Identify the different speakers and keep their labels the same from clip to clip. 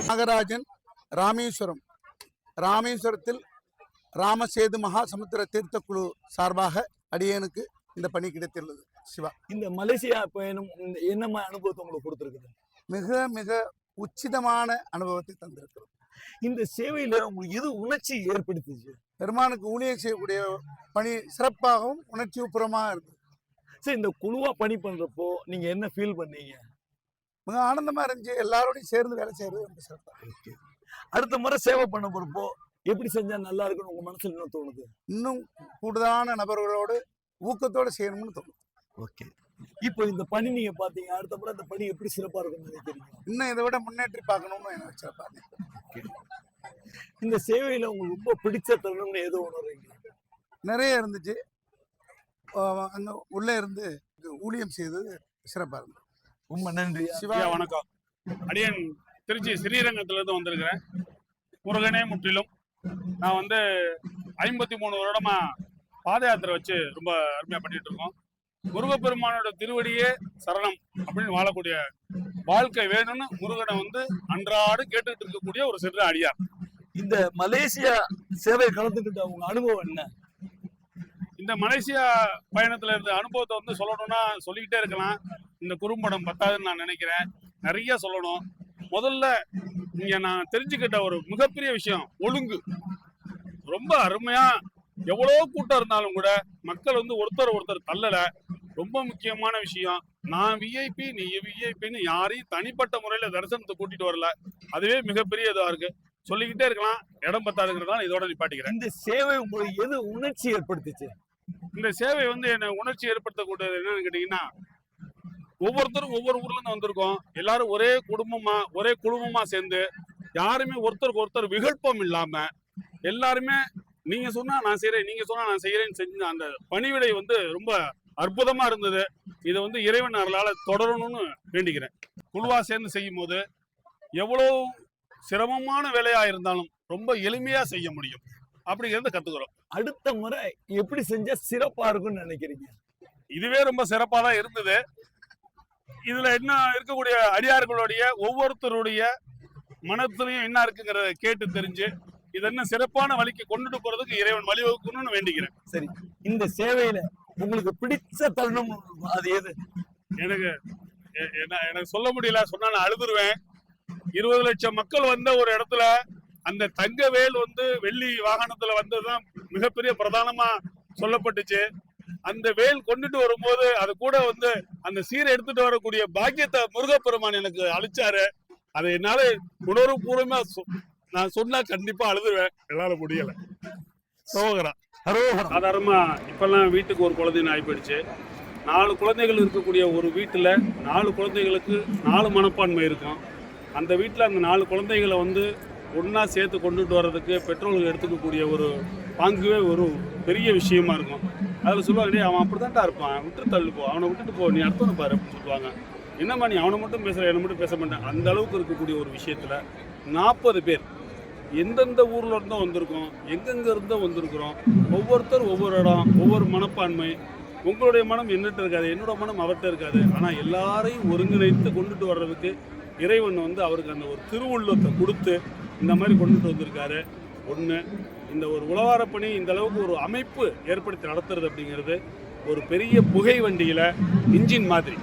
Speaker 1: நாகராஜன் ராமேஸ்வரம். ராமேஸ்வரத்தில் ராமசேது மகாசமுத்திர தீர்த்த குழு சார்பாக அடியேனுக்கு இந்த பணி கிடைத்துள்ளது. சிவா,
Speaker 2: இந்த மலேசியா பயணம் என்ன அனுபவத்தை உங்களுக்கு கொடுத்துருக்குது?
Speaker 1: மிக மிக உச்சிதமான அனுபவத்தை தந்திருக்கிறோம்.
Speaker 2: இந்த சேவையில உங்களுக்கு எது உணர்ச்சி ஏற்படுத்துச்சு?
Speaker 1: பெருமானுக்கு ஊழியம் செய்யக்கூடிய பணி சிறப்பாகவும் உணர்ச்சிபூர்வமாக இருந்தது.
Speaker 2: சரி, இந்த குழுவா பணி பண்றப்போ நீங்க என்ன ஃபீல் பண்ணீங்க?
Speaker 1: மிக ஆனந்தமா இருந்துச்சு. எல்லாரோடையும் சேர்ந்து வேலை செய்யறது ரொம்ப சிறப்பாக.
Speaker 2: அடுத்த முறை சேவை பண்ண போறப்போ எப்படி செஞ்சா நல்லா இருக்குன்னு உங்க மனசுல என்ன தோணுது?
Speaker 1: இன்னும் கூடுதலான நபர்களோடு ஊக்கத்தோடு செய்யணும்னு தோணுது.
Speaker 2: ஓகே, இப்போ இந்த பணி நீங்க பாத்தீங்க, அடுத்த முறை இந்த பணி எப்படி சிறப்பா இருக்கும்னு நினைக்கிறீங்க?
Speaker 1: இன்னும் இதை விட முன்னேற்றி பார்க்கணும்னு எனக்கு சிறப்பா இருக்கு.
Speaker 2: இந்த சேவையில உங்களுக்கு ரொம்ப பிடிச்ச தருணம்னு ஏதோ உணர்றீங்க?
Speaker 1: நிறைய இருந்துச்சு. அங்க உள்ளே இருந்து ஊழியம் செய்தது சிறப்பா இருந்தது.
Speaker 2: ரொம்ப நன்றி.
Speaker 1: சிவா,
Speaker 3: வணக்கம். அடியன் திருச்சி ஸ்ரீரங்கத்துல இருந்து வந்திருக்கிறேன். முருகனே முற்றிலும். நான் 53 வருடமா பாத யாத்திரை வச்சு ரொம்ப அருமையா பண்ணிட்டு இருக்கோம். முருகப்பெருமானோட திருவடியே சரணம் அப்படின்னு வாழக்கூடிய வாழ்க்கை வேணும்னு முருகனை அன்றாடு கேட்டுட்டு இருக்கக்கூடிய ஒரு சிறு அடியார்.
Speaker 2: இந்த மலேசியா சேவை கலந்துக்கிட்ட உங்க அனுபவம் என்ன?
Speaker 3: இந்த மலேசியா பயணத்துல இருந்த அனுபவத்தை சொல்லணும்னா சொல்லிக்கிட்டே இருக்கலாம். இந்த குறும்படம் பத்தாதுன்னு நான் நினைக்கிறேன். நிறைய சொல்லணும். முதல்ல இங்க நான் தெரிஞ்சுக்கிட்ட ஒரு மிகப்பெரிய விஷயம் ஒழுங்கு. ரொம்ப அருமையா எவ்வளவு கூட்டம் இருந்தாலும் கூட மக்கள் ஒருத்தர் தள்ளல. ரொம்ப முக்கியமான விஷயம், நான் விஐபி நீ விஐபின்னு யாரையும் தனிப்பட்ட முறையில தரிசனத்தை கூட்டிட்டு வரல. அதுவே மிகப்பெரிய இதா இருக்கு. சொல்லிக்கிட்டே இருக்கலாம், இடம் பத்தாதுங்கிறதால இதோட நிப்பாட்டிக்கிறேன்.
Speaker 2: இந்த சேவை உங்களுக்கு எது உணர்ச்சி ஏற்படுத்துச்சு?
Speaker 3: இந்த சேவை என்ன உணர்ச்சி ஏற்படுத்தக்கூடியது என்னன்னு கேட்டீங்கன்னா, ஒவ்வொருத்தரும் ஒவ்வொரு ஊர்ல இருந்து வந்திருக்கோம். எல்லாரும் ஒரே குடும்பமா சேர்ந்து யாருமே ஒருத்தருக்கு ஒருத்தர் விகல்பம் இல்லாம எல்லாருமே நீங்க சொன்னா நான் செய்யறேன், நீங்க சொன்னா நான் செய்யறேன்னு செஞ்ச அந்த பணிவிடை ரொம்ப அற்புதமா இருந்தது. இதை இறைவன் அருளால தொடரணும்னு வேண்டிக்கிறேன். குழுவா சேர்ந்து செய்யும் போது எவ்வளவு சிரமமான வேலையா இருந்தாலும் ரொம்ப எளிமையா செய்ய முடியும் அப்படிங்கறத கத்துக்கிறோம்.
Speaker 2: அடுத்த முறை எப்படி செஞ்சா சிறப்பா இருக்கும்னு நினைக்கிறீங்க? இதுவே
Speaker 3: ரொம்ப சிறப்பா தான் இருந்தது. இதுல என்ன இருக்கக்கூடிய அடியார்களுடைய ஒவ்வொருத்தருடைய மனத்திலையும் என்ன இருக்குங்கிறத கேட்டு தெரிஞ்சு இது என்ன சிறப்பான வழிக்கு கொண்டுட்டு போறதுக்கு இறைவன் வழிவகுக்கணும்னு வேண்டிக்கிறேன்.
Speaker 2: சரி, இந்த சேவையில உங்களுக்கு பிடிச்ச தருணம் அது எது?
Speaker 3: எனக்கு சொல்ல முடியல. சொன்னா நான் அழுதுருவேன். 20 லட்சம் மக்கள் வந்த ஒரு இடத்துல அந்த தங்கவேல் வெள்ளி வாகனத்துல வந்ததுதான் மிகப்பெரிய பிரதானமா சொல்லப்பட்டுச்சு. அந்த வேல் கொண்டுட்டு வரும்போது அது கூட அந்த சீரை எடுத்துட்டு வரக்கூடிய பாக்கியத்தை முருகப்பெருமான் எனக்கு அளிச்சாரு. அதை என்னால உணர்வுபூர்வமா நான் சொன்னா கண்டிப்பா அழுதுவேன். என்னால முடியல. சாதாரணமா இப்பெல்லாம் வீட்டுக்கு ஒரு குழந்தைன்னு ஆகி போயிடுச்சு. 4 குழந்தைகள் இருக்கக்கூடிய ஒரு வீட்டுல 4 குழந்தைகளுக்கு 4 மனப்பான்மை இருக்கும். அந்த வீட்டுல அந்த 4 குழந்தைகளை ஒன்னா சேர்த்து கொண்டுட்டு வர்றதுக்கு பெற்றோர்கள் எடுத்துக்கக்கூடிய ஒரு பாங்குவே ஒரு பெரிய விஷயமா இருக்கும். அதில் சொல்லுவாங்க, அவன் அப்படித்தான்டா இருப்பான், விட்டு தள்ளுப்போ, அவனை விட்டுட்டு போ, நீ அடுத்தவனை பாரு அப்படின்னு சொல்லுவாங்க. என்னம்மா நீ அவனை மட்டும் பேசுற, என்னை மட்டும் பேச மாட்டேன். அந்த அளவுக்கு இருக்கக்கூடிய ஒரு விஷயத்துல 40 பேர் எந்தெந்த ஊர்ல இருந்தோ வந்திருக்கோம், எங்கெங்க இருந்தோ வந்திருக்கிறோம். ஒவ்வொருத்தர் ஒவ்வொரு இடம், ஒவ்வொரு மனப்பான்மை. உங்களுடைய மனம் என்னட்ட இருக்காது, என்னோட மனம் அவர்கிட்ட இருக்காது. ஆனா எல்லாரையும் ஒருங்கிணைத்து கொண்டுட்டு வர்றதுக்கு இறைவன் அவருக்கு அந்த ஒரு திருவுள்ளத்தை கொடுத்து இந்த மாதிரி கொண்டுட்டு வந்திருக்காரு. ஒன்று, இந்த ஒரு உழவார பணி இந்த அளவுக்கு ஒரு அமைப்பு ஏற்படுத்தி நடத்துறது அப்படிங்கிறது ஒரு பெரிய புகை வண்டியில இன்ஜின் மாதிரி,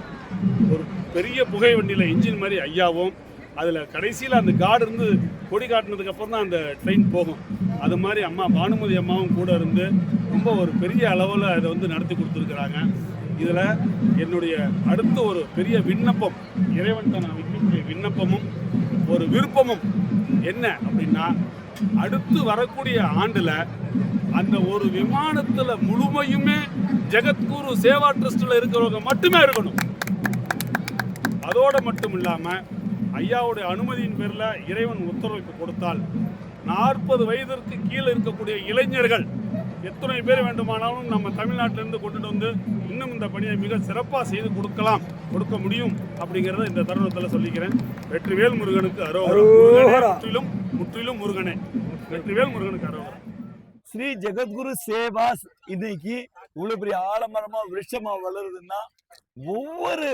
Speaker 3: ஒரு பெரிய புகை வண்டியில இன்ஜின் மாதிரி ஐயாவும், அதில் கடைசியில் அந்த கார்டு இருந்து கொடி காட்டினதுக்கு அப்புறம் தான் அந்த ட்ரெயின் போகும். அது மாதிரி அம்மா பானுமதி அம்மாவும் கூட இருந்து ரொம்ப ஒரு பெரிய அளவில் அதை நடத்தி கொடுத்துருக்குறாங்க. இதில் என்னுடைய அடுத்த ஒரு பெரிய விண்ணப்பம், இறைவன்கிட்ட நான் வைக்கக்கூடிய விண்ணப்பமும் ஒரு விருப்பமும் என்ன அப்படின்னா, அடுத்து வரக்கூடிய ஆண்டுல அந்த ஒரு விமானத்துல முழுமையுமே ஜெகத்குரு சேவா ட்ரஸ்ட்ல இருக்கிறவங்க மட்டுமே இருக்கணும். அதோட மட்டும் இல்லாம ஐயாவுடைய அனுமதியின் பேர்ல இறைவன் உத்தரவு கொடுத்தால் 40 வயதிற்கு கீழே இருக்கக்கூடிய இளைஞர்கள் எத்தனை பேர் வேண்டுமானாலும் நம்ம தமிழ்நாட்டிலிருந்து கொண்டுட்டு இன்னும் இந்த பணியை மிக சிறப்பாக செய்து கொடுக்க முடியும் அப்படிங்கிறத இந்த தருணத்தில் சொல்லிக்கிறேன். வெற்றிவேல் முருகனுக்கு அரோகரா. முற்றிலும் முருகனே. வெற்றிவேல் முருகனுக்கு அரோகரா.
Speaker 2: ஸ்ரீ ஜெகத்குரு சேவா இன்னைக்கு இவ்வளவு பெரிய ஆலமரமா விருட்சமா வளருதுன்னா ஒவ்வொரு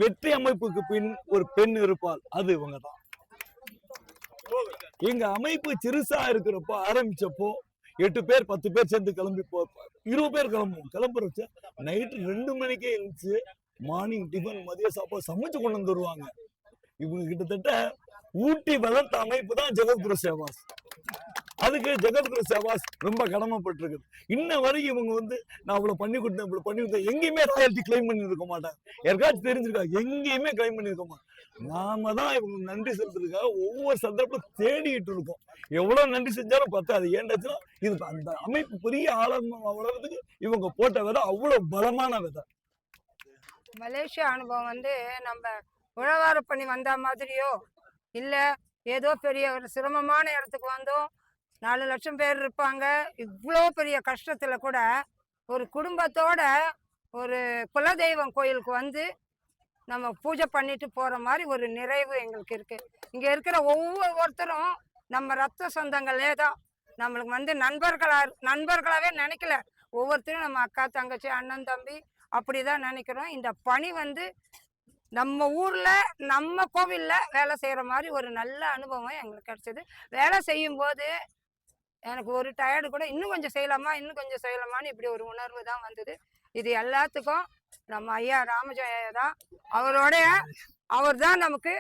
Speaker 2: வெற்றி அமைப்புக்கு பின் ஒரு பெண் இருப்பாள். அது இவங்க தான். எங்க அமைப்பு சிறுசா இருக்கிறப்போ ஆரம்பிச்சப்போ 8 பேர் 10 பேர் சேர்ந்து கிளம்பி 20 பேர் கிளம்புற வச்சு நைட்டு 2 மணிக்கே எழுந்துச்சு மார்னிங் டிஃபன் மதிய சாப்பாடு சமைச்சு கொண்டு வந்துருவாங்க. இவங்க கிட்டத்தட்ட ஊட்டி வளர்த்த அமைப்பு தான் ஜெகத்குரு சேவாஸ். அதுக்கு ஜெகத்குரு சேவாஸ் ரொம்ப கடமைப்பட்டிருக்குது. இன்ன வரைக்கும் இவங்க நான் இவ்வளவு பண்ணி கொடுத்தேன் எங்கேயுமே ராயல்டி கிளைம் பண்ணி இருக்க மாட்டாங்க. யாருக்காச்சும் தெரிஞ்சிருக்கா? எங்கேயுமே கிளைம் பண்ணிருக்க மாட்டோம். நாம தான் இவங்க நன்றி செலுத்துறதுக்காக ஒவ்வொரு சந்தர்ப்பம் தேடிட்டு இருக்கோம். எவ்வளவு நன்றி செஞ்சாலும் பத்தாது. ஏன்டாச்சுன்னா இது அந்த அமைப்பு பெரிய ஆழமா வளர்றதுக்கு இவங்க போட்ட விதை அவ்வளவு பலமான விதை.
Speaker 4: மலேசியா அனுபவம் நம்ம உழவார பண்ணி வந்த மாதிரியோ இல்ல ஏதோ பெரிய ஒரு சிரமமான இடத்துக்கு வந்தோம், 4 லட்சம் பேர் இருப்பாங்க, இவ்வளோ பெரிய கஷ்டத்துல கூட ஒரு குடும்பத்தோட ஒரு குலதெய்வம் கோயிலுக்கு நம்ம பூஜை பண்ணிட்டு போற மாதிரி ஒரு நிறைவு எங்களுக்கு இருக்கு. இங்க இருக்கிற ஒவ்வொருத்தரும் நம்ம ரத்த சொந்தங்களே தான். நம்மளுக்கு நண்பர்களாவே நினைக்கல. ஒவ்வொருத்தரும் நம்ம அக்கா தங்கச்சி அண்ணன் தம்பி அப்படிதான் நினைக்கிறோம். இந்த பணி நம்ம ஊர்ல நம்ம கோவில்ல வேலை செய்யற மாதிரி ஒரு நல்ல அனுபவம் எங்களுக்கு கிடைச்சது. வேலை செய்யும் போது எனக்கு ஒரு டயர்டு கூட இன்னும் கொஞ்சம் செய்யலாமான்னு இப்படி ஒரு உணர்வு தான் வந்தது. இது எல்லாத்துக்கும் நம்ம ஐயா ராமஜெயா தான். அவர் தான் நமக்கு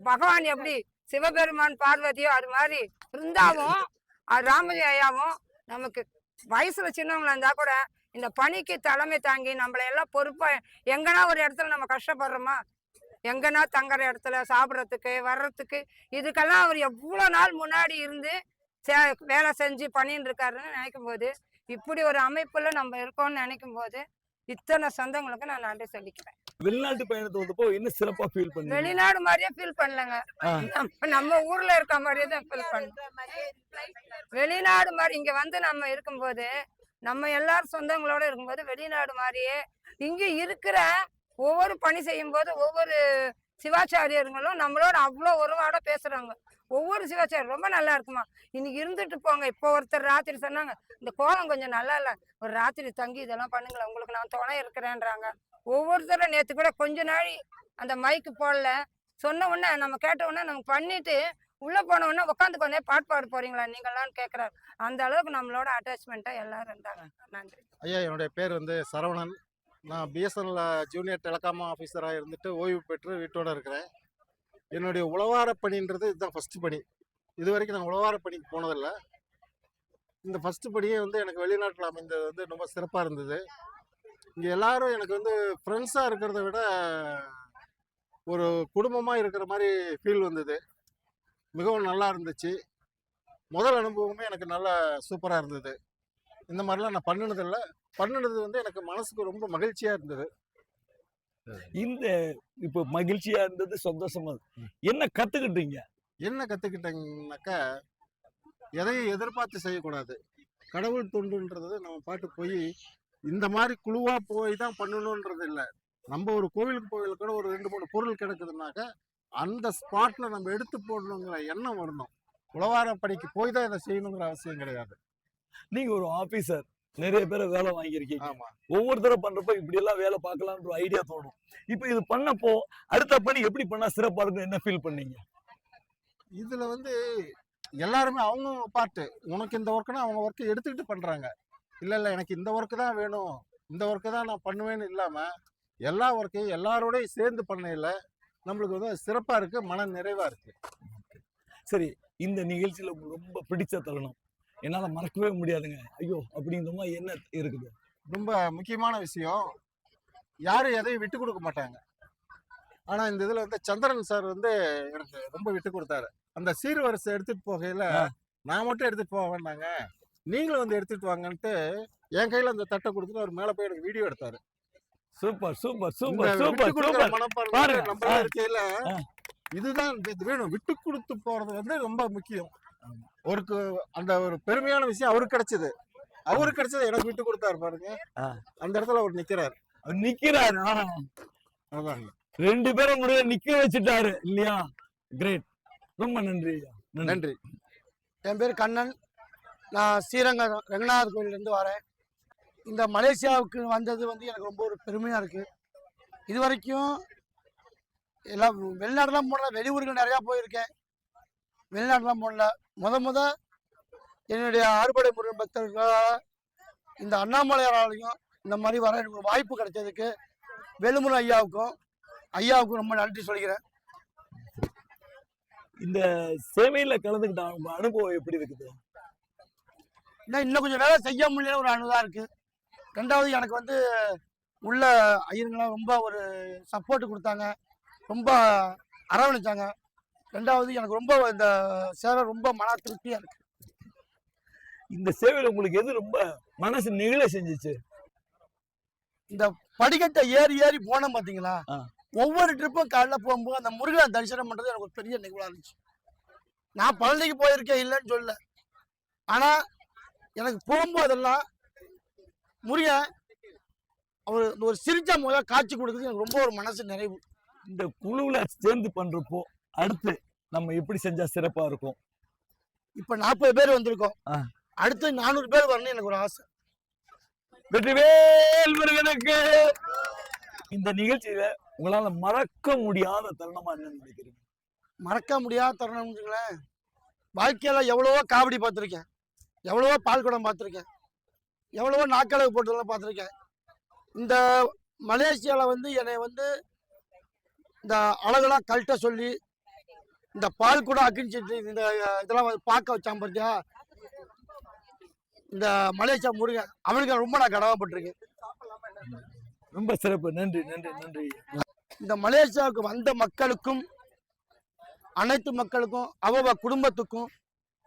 Speaker 4: பகவான் எப்படி சிவபெருமான் பார்வதியோ அது மாதிரி இருந்தாவும் ராமஜெயாவும் நமக்கு வயசுல சின்னவங்களா இருந்தா கூட இந்த பணிக்கு தலைமை தாங்கி நம்மளை எல்லாம் பொறுப்பா எங்கன்னா ஒரு இடத்துல நம்ம கஷ்டப்படுறோமா, எங்கன்னா தங்குற இடத்துல சாப்பிட்றதுக்கு வர்றதுக்கு இதுக்கெல்லாம் அவர் எவ்வளோ நாள் முன்னாடி இருந்து வேலை செஞ்சு பண்ணிட்டு இருக்காருன்னு நினைக்கும் போது, இப்படி ஒரு அமைப்புல நம்ம இருக்கோம்னு நினைக்கும் போது இத்தனை சொந்தங்களுக்கு நான் நன்றி சொல்லிக்கிறேன்.
Speaker 2: வெளிநாட்டு பயணத்தை வந்தப்போ இன்னும் சிறப்பா ஃபீல் பண்ணி
Speaker 4: வெளிநாடு மாதிரியே ஃபீல் பண்ணலங்க. நம்ம ஊர்ல இருக்க மாதிரியே தான் ஃபீல் பண்ணேன். வெளிநாடு மாதிரி இங்க நம்ம இருக்கும்போது நம்ம எல்லாரும் சொந்தங்களோட இருக்கும்போது வெளிநாடு மாதிரியே இங்க இருக்கிற ஒவ்வொரு பணி செய்யும் போது ஒவ்வொரு சிவாச்சாரியர்களும் நம்மளோட அவ்வளோ உறவாட பேசுறாங்க. ஒவ்வொரு சிவாச்சாரியர் ரொம்ப நல்லா இருக்குமா, இன்னைக்கு இருந்துட்டு போங்க. இப்போ ஒருத்தர் ராத்திரி சொன்னாங்க, இந்த கோலம் கொஞ்சம் நல்லா இல்லை, ஒரு ராத்திரி தங்கி இதெல்லாம் பண்ணுங்களேன், உங்களுக்கு நான் துணை இருக்கிறேன்றாங்க. ஒவ்வொருத்தரும் நேற்று கூட கொஞ்ச நாள் அந்த மைக்கு போடல, சொன்ன உடனே நம்ம கேட்ட உடனே நம்ம பண்ணிட்டு உள்ள போன உடனே உட்காந்து கொஞ்சம் பாட்டு பாட போறீங்களா நீங்களான்னு கேட்கறாரு. அந்த அளவுக்கு நம்மளோட அட்டாச்மெண்ட்டா எல்லாரும் இருந்தாங்க. நன்றி
Speaker 5: ஐயா. என்னுடைய பேர் சரவணன். நான் பிஎஸ்என்எல்ல ஜூனியர் டெலகாம் ஆஃபீஸராக இருந்துட்டு ஓய்வு பெற்று வீட்டோட இருக்கிறேன். என்னுடைய உழவார பணின்றது இதுதான் ஃபஸ்ட்டு பணி. இது வரைக்கும் நான் உழவார பணிக்கு போனதில்லை. இந்த ஃபஸ்ட்டு பணியே எனக்கு வெளிநாட்டில் அமைந்தது ரொம்ப சிறப்பாக இருந்தது. இங்கே எல்லாரும் எனக்கு ஃப்ரெண்ட்ஸாக இருக்கிறத விட ஒரு குடும்பமாக இருக்கிற மாதிரி ஃபீல் வந்தது. மிகவும் நல்லா இருந்துச்சு. முதல் அனுபவமே எனக்கு நல்லா சூப்பராக இருந்தது. இந்த மாதிரிலாம் நான் பண்ணினது எனக்கு மனசுக்கு ரொம்ப மகிழ்ச்சியாக இருந்தது.
Speaker 2: இந்த இப்போ மகிழ்ச்சியா இருந்தது, சந்தோஷமா என்ன
Speaker 5: கத்துக்கிட்டீங்கன்னாக்கா, எதையும் எதிர்பார்த்து செய்யக்கூடாது. கடவுள் தொண்டுன்றது நம்ம பாட்டு போய் இந்த மாதிரி குழுவா போய் தான் பண்ணணுன்றது இல்லை. நம்ம ஒரு கோவிலுக்கு கூட ஒரு 2-3 பொருள் கிடைக்குதுனாக்கா அந்த ஸ்பாட்ல நம்ம எடுத்து போடணுங்கிற எண்ணம் வரணும். உழவார பணிக்கு போய் தான் இதை செய்யணுங்கிற அவசியம் கிடையாது.
Speaker 2: நீங்க ஒரு ஆபீசர், நிறைய பேரை வேலை வாங்கியிருக்கீங்க.
Speaker 5: ஆமா.
Speaker 2: ஒவ்வொருத்தர பண்றப்ப இப்படி எல்லாம் வேலை பார்க்கலாம்ன்ற ஐடியா தோணும். இப்ப இது பண்ணப்போ அடுத்த பணி எப்படி பண்ணா சிறப்பா இருக்கும், என்ன ஃபீல் பண்ணீங்க?
Speaker 5: இதுல எல்லாருமே அவங்க பார்ட்டு, உனக்கு இந்த ஒர்க்குனா அவங்க ஒர்க்கை எடுத்துக்கிட்டு பண்றாங்க. இல்ல எனக்கு இந்த ஒர்க்கு தான் வேணும், இந்த ஒர்க்கு தான் நான் பண்ணுவேன்னு இல்லாம எல்லா ஒர்க்கையும் எல்லாரோடையும் சேர்ந்து பண்ணல நம்மளுக்கு சிறப்பா இருக்கு, மன நிறைவா இருக்கு.
Speaker 2: சரி, இந்த நிகழ்ச்சியில ரொம்ப பிடிச்ச தருணம் என்னால மறக்கவே முடியாதுங்க, ஐயோ அப்படின்ற மாதிரி என்ன இருக்குது?
Speaker 5: ரொம்ப முக்கியமான விஷயம், யாரும் எதையும் விட்டு கொடுக்க மாட்டாங்க. ஆனா இந்த இதுல சந்திரன் சார் எனக்கு ரொம்ப விட்டு கொடுத்தாரு. அந்த சீர்வரிசை எடுத்துட்டு போகையில நான் மட்டும் எடுத்துட்டு போக வேண்டாங்க, நீங்களும் எடுத்துட்டு வாங்கன்ட்டு என் கையில அந்த தட்டை கொடுத்துட்டு அவர் மேல போய் எனக்கு வீடியோ எடுத்தாரு.
Speaker 2: Super super super super.
Speaker 5: மனப்பான்மை நம்ம இருக்கையில இதுதான் வேணும். விட்டு கொடுத்து போறது ரொம்ப முக்கியம். அந்த ஒரு பெருமையான விஷயம் அவருக்கு கிடைச்சது. எனக்கு விட்டு கொடுத்தாரு பாருங்க. அந்த இடத்துல அவர் நிக்கிறாரு.
Speaker 2: அதான் 2 பேரும் முடிய நிக்க வச்சுட்டாரு இல்லையா? கிரேட், ரொம்ப நன்றி.
Speaker 5: நன்றி.
Speaker 1: என் பேர் கண்ணன். நான் ஸ்ரீரங்கம் ரங்கநாதர் கோயிலிருந்து வரேன். இந்த மலேசியாவுக்கு வந்தது எனக்கு ரொம்ப ஒரு பெருமையா இருக்கு. இது வரைக்கும் எல்லாம் வெளிநாடுலாம் போன வெளியூர்கள் நிறையா போயிருக்கேன். வெளிநாட்டுலாம் போடல. முத என்னுடைய அறுபடை முருகன் பக்தர்களால் இந்த அண்ணாமலையாராலையும் இந்த மாதிரி வர எனக்கு ஒரு வாய்ப்பு கிடைச்சதுக்கு வேலுமுருகன் ஐயாவுக்கும் ரொம்ப நன்றி சொல்கிறேன்.
Speaker 2: இந்த சேவையில கலந்துக்கிட்ட அனுபவம் எப்படி இருக்குது?
Speaker 1: இன்னும் கொஞ்சம் வேலை செய்ய முடியல ஒரு அனுதான் இருக்கு. ரெண்டாவது எனக்கு வந்து உள்ள ஐயருங்களாம் ரொம்ப ஒரு சப்போர்ட் கொடுத்தாங்க, ரொம்ப அரவணைச்சாங்க. ரெண்டாவது எனக்கு ரொம்ப இந்த சேவை ரொம்ப மன திருப்தியா இருக்கு.
Speaker 2: இந்த சேவையில உங்களுக்கு எது ரொம்ப மனசு நெகிழ செஞ்சுச்சு?
Speaker 1: இந்த படிக்கட்டை ஏறி போனோம் பாத்தீங்களா, ஒவ்வொரு ட்ரிப்பும் காலைல போகும்போது அந்த முருகன் தரிசனம் பண்றது எனக்கு ஒரு பெரிய நிகழ்வா இருந்துச்சு. நான் பழனிக்கு போயிருக்கேன் இல்லைன்னு சொல்லல, ஆனா எனக்கு போகும்போதெல்லாம் முருகன் அவர் ஒரு சிரிச்சா முதல்ல காட்சி கொடுக்குறது எனக்கு ரொம்ப ஒரு மனசு நிறைவு.
Speaker 2: இந்த குழுவுல சேர்ந்து பண்றப்போ அடுத்து நம்ம எப்படி செஞ்சா சிறப்பா இருக்கும்?
Speaker 1: இப்ப 40 பேர் வந்திருக்கோம், அடுத்து 400 பேர் வரணும் எனக்கு ஒரு ஆசை.
Speaker 2: வெற்றிவேல் முருகனுக்கு. இந்த நிகழ்ச்சியில உங்களால மறக்க முடியாத தருணமா என்ன நினைக்கிறீங்க?
Speaker 1: மறக்க முடியாத தருணம்ங்களேன், வாழ்க்கையில எவ்வளவோ காவடி பார்த்துருக்கேன், எவ்வளவோ பால் குடம் பார்த்துருக்கேன், எவ்வளவோ நாக்களவு போட்டதெல்லாம் பார்த்துருக்கேன். இந்த மலேசியாவில் வந்து என்னை வந்து இந்த அழகெல்லாம் கழட்ட சொல்லி இந்த பால் கூட அக்கிஞ்சிட்டு இந்த இதெல்லாம் பார்க்க வச்சான் பார்த்தியா, இந்த மலேசியா முருகன் அவனுக்கு ரொம்ப நான் கடமைப்பட்டிருக்கேன்.
Speaker 2: ரொம்ப சிறப்பு, நன்றி நன்றி நன்றி.
Speaker 1: இந்த மலேசியாவுக்கு வந்த மக்களுக்கும் அனைத்து மக்களுக்கும் அவ குடும்பத்துக்கும்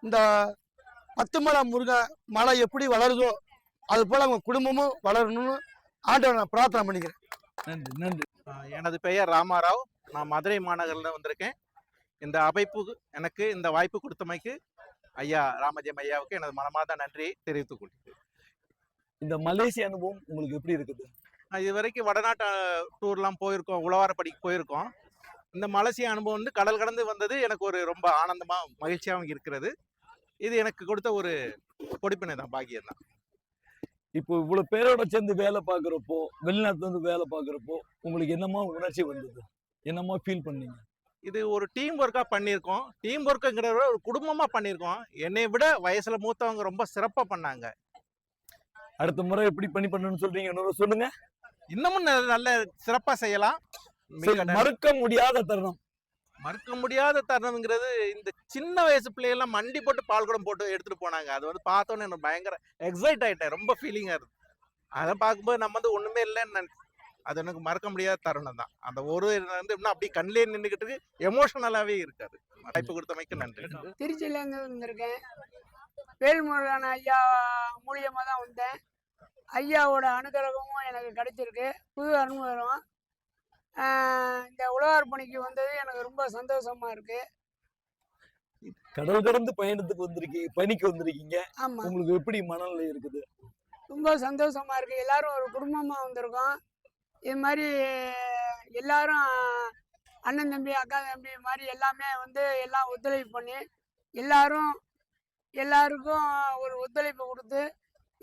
Speaker 1: இந்த 10 மலை முருகன் மலை எப்படி வளருதோ அது போல அவங்க குடும்பமும் வளரணும்னு ஆண்டவரை நான் பிரார்த்தனை பண்ணிக்கிறேன்.
Speaker 2: நன்றி நன்றி.
Speaker 6: எனது பெயர் ராமாராவ். நான் மதுரை மாநகரில் வந்திருக்கேன். இந்த அமைப்புக்கு எனக்கு இந்த வாய்ப்பு கொடுத்தமைக்கு ஐயா ராமஜெயம் ஐயாவுக்கு எனது மனமார்ந்த நன்றியை தெரிவித்துக் கொள்கிறேன்.
Speaker 2: இந்த மலேசிய அனுபவம் உங்களுக்கு எப்படி இருக்குது?
Speaker 6: இது வரைக்கும் வடநாட்டு டூர்லாம் போயிருக்கோம், உழவாரப்படிக்கு போயிருக்கோம். இந்த மலேசிய அனுபவம் வந்து கடல் கடந்து வந்தது எனக்கு ஒரு ரொம்ப ஆனந்தமா மகிழ்ச்சியாகவும் இருக்கிறது. இது எனக்கு கொடுத்த ஒரு பொடிப்பினை தான், பாக்கியம் தான்.
Speaker 2: இப்போ இவ்வளவு பேரோட சேர்ந்து வேலை பார்க்குறப்போ, வெளிநாட்டுல இருந்து வேலை பார்க்குறப்போ உங்களுக்கு என்னமா உணர்ச்சி வந்தது? என்னமா ஃபீல் பண்ணீங்க?
Speaker 6: இது ஒரு டீம் ஒர்க்காக பண்ணியிருக்கோம். டீம் ஒர்க்குங்கிறத விட ஒரு குடும்பமாக பண்ணியிருக்கோம். என்னை விட வயசுல மூத்தவங்க ரொம்ப சிறப்பாக பண்ணாங்க.
Speaker 2: அடுத்த முறை எப்படி பண்ணணும்னு சொல்றீங்க? இன்னொரு சொல்லுங்க.
Speaker 6: இன்னமும் நல்ல சிறப்பாக செய்யலாம்.
Speaker 2: மறக்க முடியாத தருணம்.
Speaker 6: மறக்க முடியாத தருணம்ங்கிறது இந்த சின்ன வயசு பிள்ளைகள்லாம் மண்டி போட்டு பால் குடம் போட்டு எடுத்துட்டு போனாங்க. அது வந்து பார்த்தோன்னே எனக்கு பயங்கர எக்ஸைட் ஆயிட்டேன், ரொம்ப ஃபீலிங்கா இருக்கு. அதை பார்க்கும்போது நம்ம வந்து ஒண்ணுமே இல்லைன்னு அது எனக்கு மறக்க முடியாத தருணம் தான். அந்த ஒரு வந்து இன்னும் அப்படியே கண்ணிலே நின்றுக்கிட்டு இருக்கு, எமோஷனலாவே இருக்காது. வாய்ப்பு கொடுத்தமைக்கு நன்றி.
Speaker 7: திருச்சியிலேருந்து வந்திருக்கேன். வேல்முருகன் ஐயா மூலியமா தான் வந்தேன். ஐயாவோட அனுகிரகமும் எனக்கு கிடைச்சிருக்கு, புது அனுபவம். இந்த உழவார் பணிக்கு வந்தது எனக்கு ரொம்ப சந்தோஷமா இருக்கு.
Speaker 2: கடல் கடந்து பயணத்துக்கு வந்திருக்கீங்க, பணிக்கு வந்திருக்கீங்க.
Speaker 7: ஆமா,
Speaker 2: உங்களுக்கு எப்படி மனநிலை இருக்குது?
Speaker 7: ரொம்ப சந்தோஷமா இருக்கு. எல்லாரும் ஒரு குடும்பமா வந்திருக்கோம். இது மாதிரி எல்லாரும் அண்ணன் தம்பி அக்கா தம்பி மாதிரி எல்லாமே வந்து எல்லாம் ஒத்துழைப்பு பண்ணி எல்லாருக்கும் ஒரு ஒத்துழைப்பு கொடுத்து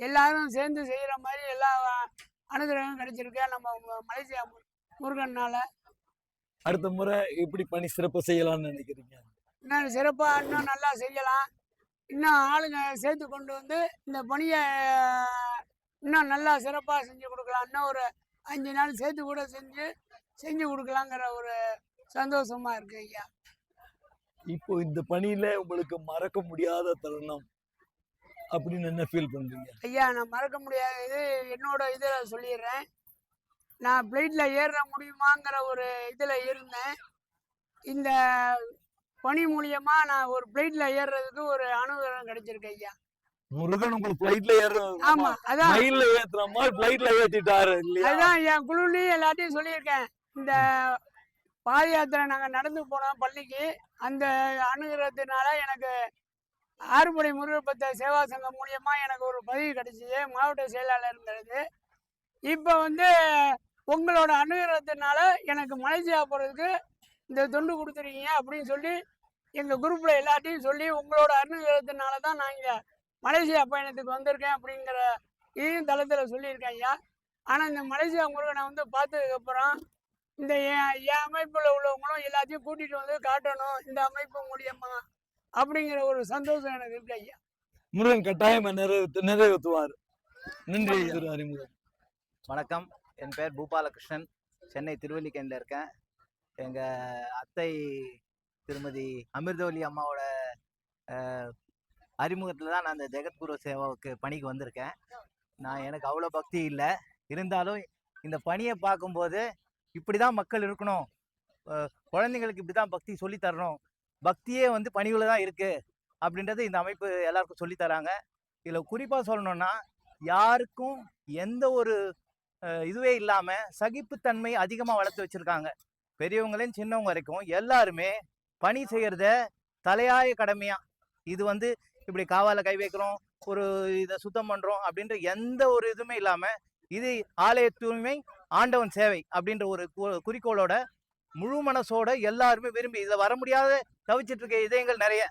Speaker 7: எல்லாரும் சேர்ந்து செய்கிற மாதிரி எல்லா அனுகிரகம் கிடைச்சிருக்கு நம்ம மலேசியா முருகன்னால.
Speaker 2: அடுத்த முறை எப்படி பணி சிறப்பு செய்யலாம்னு நினைக்கிறீங்க?
Speaker 7: இன்னும் சிறப்பாக இன்னும் நல்லா செய்யலாம். இன்னும் ஆளுங்க சேர்த்து கொண்டு வந்து இந்த பணியை இன்னும் நல்லா சிறப்பாக செஞ்சு கொடுக்கலாம். இன்னும் ஒரு 5 நாள் சேர்த்து கூட செஞ்சு கொடுக்கலாங்கிற ஒரு சந்தோஷமா இருக்கு ஐயா.
Speaker 2: இப்போ இந்த பணியில உங்களுக்கு மறக்க முடியாத தருணம் அப்படின்னு என்ன ஃபீல் பண்றீங்க?
Speaker 7: ஐயா, நான் மறக்க முடியாத இது என்னோட இதில் சொல்லிடுறேன். நான் ஃப்ளைட்டில் ஏற முடியுமாங்கிற ஒரு இதில் இருந்தேன். இந்த பணி மூலியமா நான் ஒரு ஃப்ளைட்டில் ஏறுறதுக்கு ஒரு அனுகிரகம் கிடைச்சிருக்கு ஐயா.
Speaker 2: முருகன் உங்களுக்கு ஃப்ளைட்ல
Speaker 7: ஆமா, அதான்
Speaker 2: மயில்ல ஏத்துற மாதிரி ஃப்ளைட்ல ஏத்திட்டாரு இல்லையா?
Speaker 7: அதான் என் குழுலையும் எல்லாத்தையும் சொல்லியிருக்கேன். இந்த பாத யாத்திரை நாங்கள் நடந்து போனோம் பள்ளிக்கு. அந்த அனுகிரகத்தினால எனக்கு ஆறுபடை முருகப்பத்த சேவா சங்கம் மூலியமா எனக்கு ஒரு பதவி கிடைச்சிது, மாவட்ட செயலாளருங்கிறது. இப்போ வந்து உங்களோட அனுகிரகத்தினால எனக்கு மலேசியா போகிறதுக்கு இந்த தொண்டு கொடுத்துருக்கீங்க அப்படின்னு சொல்லி எங்கள் குரூப்பில் எல்லாத்தையும் சொல்லி உங்களோட அனுகிரகத்தினால தான் நான் இங்கே மலேசியா பயணத்துக்கு வந்திருக்கேன் அப்படிங்கிற இதையும் தளத்தில் சொல்லியிருக்கேன் ஐயா. ஆனால் இந்த மலேசியா முருகனை வந்து பார்த்ததுக்கப்புறம் இந்த என் அமைப்பில் உள்ளவங்களும் எல்லாத்தையும் கூட்டிகிட்டு வந்து காட்டணும். இந்த அமைப்பு மூலியமாக அப்படிங்கிற ஒரு சந்தோஷம் எனக்கு இருக்கு ஐயா.
Speaker 2: முருகன் கட்டாயம் நிறைவேற்றுவார். நன்றி திரு அறிமுகம்.
Speaker 8: வணக்கம், என் பேர் பூபாலகிருஷ்ணன். சென்னை திருவல்லிக்கேணியில் இருக்கேன். எங்கள் அத்தை திருமதி அமிர்தவல்லி அம்மாவோட அறிமுகத்தில் தான் நான் இந்த ஜெகத்குரு சேவாவுக்கு பணிக்கு வந்திருக்கேன். எனக்கு அவ்வளோ பக்தி இல்லை, இருந்தாலும் இந்த பணியை பார்க்கும்போது இப்படி தான் மக்கள் இருக்கணும், குழந்தைங்களுக்கு இப்படி தான் பக்தி சொல்லித்தரணும், பக்தியே பணிவில் தான் இருக்குது அப்படின்றது இந்த அமைப்பு எல்லாருக்கும் சொல்லித்தராங்க. இதில் குறிப்பாக சொல்லணும்னா, யாருக்கும் எந்த ஒரு இதுவே இல்லாமல் சகிப்புத்தன்மை அதிகமாக வளர்த்து வச்சுருக்காங்க. பெரியவங்களையும் சின்னவங்க வரைக்கும் எல்லாருமே பணி செய்கிறத தலையாய கடமையாக, இது இப்படி காவால கை வைக்கிறோம், ஒரு இதை சுத்தம் பண்ணுறோம் அப்படின்ற எந்த ஒரு இதுவுமே இல்லாமல், இது ஆலய தூய்மை ஆண்டவன் சேவை அப்படின்ற ஒரு குறிக்கோளோட முழு மனசோட எல்லாருமே விரும்பி இதில் வர முடியாத தவிச்சிட்டு இருக்க இதயங்கள் நிறைய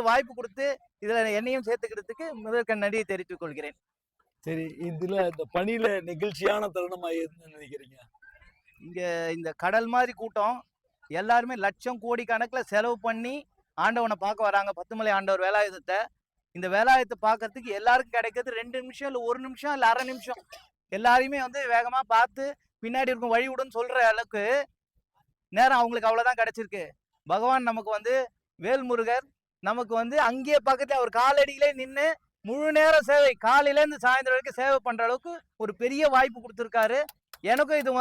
Speaker 8: வாய்ப்பு கொடுத்து இதில் என்னையும் சேர்த்துக்கிறதுக்கு முதற்க நன்றியை தெரிவித்துக் கொள்கிறேன்.
Speaker 2: சரி, இதுல இந்த பணியில நெகிழ்ச்சியான தருணமா எதுன்னு நினைக்கிறீங்க?
Speaker 8: இங்க இந்த கடல் மாதிரி கூட்டம், எல்லாருமே லட்சம் கோடி கணக்கில் செலவு பண்ணி ஆண்டவனை பார்க்க வராங்க. பத்துமலை ஆண்டவர் வேலாயுதத்தை, இந்த வேலாயுதத்தை பார்க்கறதுக்கு எல்லாருக்கும் கிடைக்கிறது 2 நிமிஷம் இல்லை 1 நிமிஷம் இல்லை அரை நிமிஷம். எல்லாரையுமே வேகமா பார்த்து பின்னாடி இருக்கும் வழி விடுன்னு சொல்ற அளவுக்கு நேரம் அவங்களுக்கு அவ்வளவுதான் கிடைச்சிருக்கு. பகவான் நமக்கு வேல்முருகர் நமக்கு அங்கேயே பக்கத்துல அவர் காலடியிலே நின்று முழு நேர சேவை, காலையில இருந்து சாயந்தரம் வரைக்கும் சேவை பண்ற அளவுக்கு ஒரு பெரிய வாய்ப்பு கொடுத்துருக்காரு. எனக்கும் இது